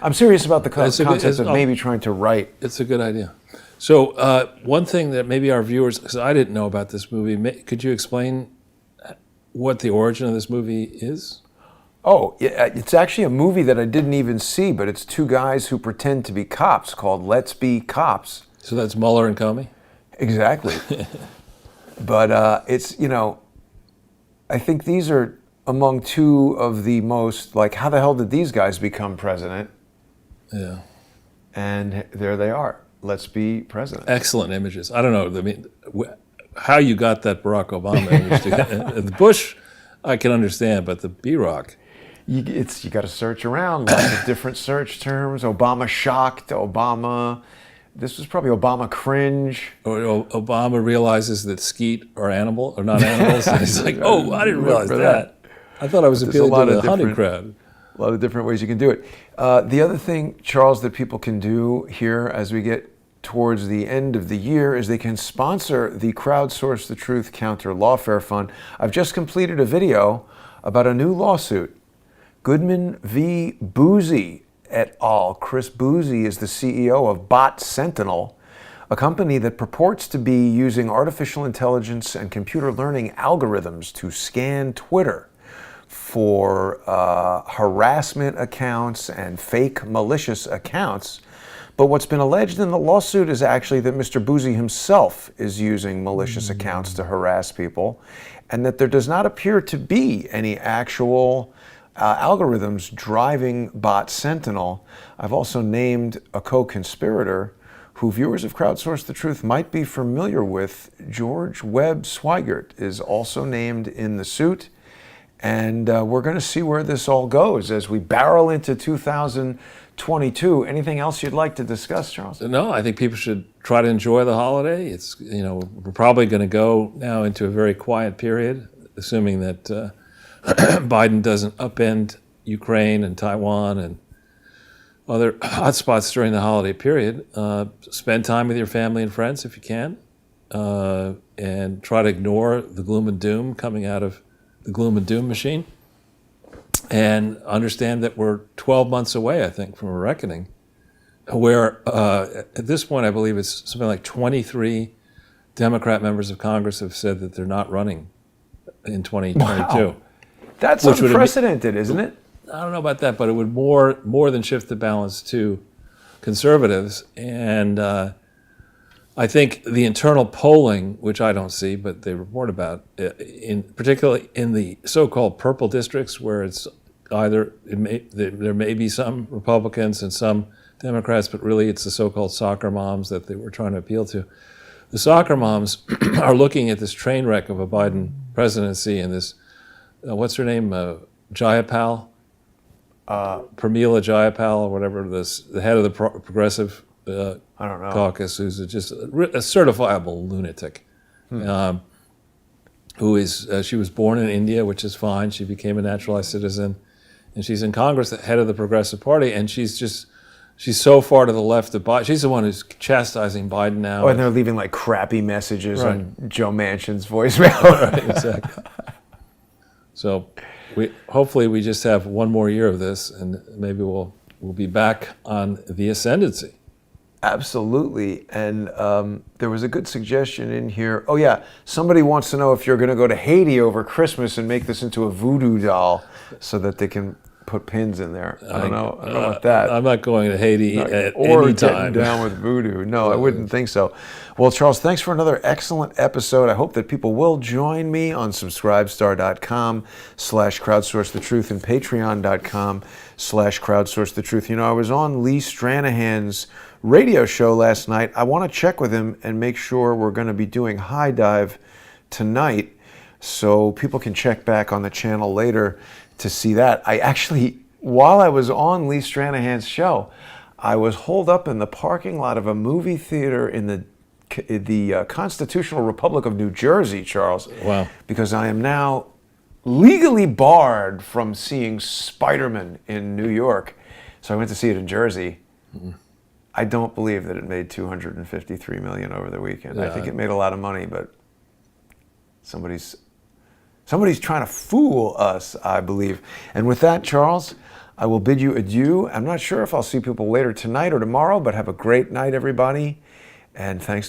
I'm serious about the concept of maybe trying to write. It's a good idea. So one thing that maybe our viewers, because I didn't know about this movie, could you explain what the origin of this movie is? Oh, it's actually a movie that I didn't even see, but it's two guys who pretend to be cops called Let's Be Cops. So that's Mueller and Comey? Exactly. But it's, I think these are among two of the most, like, how the hell did these guys become president? Yeah. And there they are. Let's be president. Excellent images. I don't know. I mean, how you got that Barack Obama image. The Bush, I can understand, but the B-Rock. You got to search around. Lots of different search terms. Obama shocked. Obama. This was probably Obama cringe. Or Obama realizes that skeet are not animals. And he's like, oh, I didn't realize that. I thought I was appealing to the hunting crowd. A lot of different ways you can do it. The other thing, Charles, that people can do here as we get towards the end of the year is they can sponsor the Crowdsource the Truth Counter Lawfare Fund. I've just completed a video about a new lawsuit. Goodman v. Boozy et al. Chris Boozy is the CEO of Bot Sentinel, a company that purports to be using artificial intelligence and computer learning algorithms to scan Twitter for harassment accounts and fake malicious accounts. But what's been alleged in the lawsuit is actually that Mr. Boozy himself is using malicious accounts to harass people, and that there does not appear to be any actual algorithms driving Bot Sentinel. I've also named a co-conspirator who viewers of Crowdsource the Truth might be familiar with. George Webb Swigert is also named in the suit. And we're going to see where this all goes as we barrel into 2022. Anything else you'd like to discuss, Charles? No, I think people should try to enjoy the holiday. It's, we're probably going to go now into a very quiet period, assuming that Biden doesn't upend Ukraine and Taiwan and other hotspots during the holiday period. Spend time with your family and friends if you can, and try to ignore the gloom and doom coming out of the gloom and doom machine, and understand that we're 12 months away, I think, from a reckoning where at this point, I believe it's something like 23 Democrat members of Congress have said that they're not running in 2022. Wow. That's unprecedented, isn't it? I don't know about that, but it would more than shift the balance to conservatives. And I think the internal polling, which I don't see, but they report about, particularly in the so-called purple districts, where it's either there may be some Republicans and some Democrats, but really it's the so-called soccer moms that they were trying to appeal to. The soccer moms are looking at this train wreck of a Biden presidency and this, what's her name, Jayapal, Pramila Jayapal, or whatever, the head of the progressive I don't know. caucus, who's just a certifiable lunatic, who is, she was born in India, which is fine. She became a naturalized citizen, and she's in Congress, the head of the Progressive Party, and she's so far to the left of Biden. She's the one who's chastising Biden now. Oh, and they're leaving like crappy messages on Joe Manchin's voicemail. Right, exactly. So hopefully we just have one more year of this, and maybe we'll will be back on the ascendancy. Absolutely. And there was a good suggestion in here. Oh, yeah. Somebody wants to know if you're going to go to Haiti over Christmas and make this into a voodoo doll so that they can put pins in there. I don't know about that. I'm not going to Haiti at or any getting time. down with voodoo. No, I wouldn't think so. Well, Charles, thanks for another excellent episode. I hope that people will join me on subscribestar.com/crowdsourcethetruth and patreon.com/crowdsourcethetruth. You know, I was on Lee Stranahan's radio show last night. I want to check with him and make sure we're going to be doing High Dive tonight, so people can check back on the channel later to see that. I actually, while I was on Lee Stranahan's show, I was holed up in the parking lot of a movie theater in the Constitutional Republic of New Jersey, Charles. Wow. Because I am now legally barred from seeing Spider-Man in New York. So I went to see it in Jersey. Mm-hmm. I don't believe that it made $253 million over the weekend. Yeah. I think it made a lot of money, but somebody's trying to fool us, I believe. And with that, Charles, I will bid you adieu. I'm not sure if I'll see people later tonight or tomorrow, but have a great night, everybody. And thanks to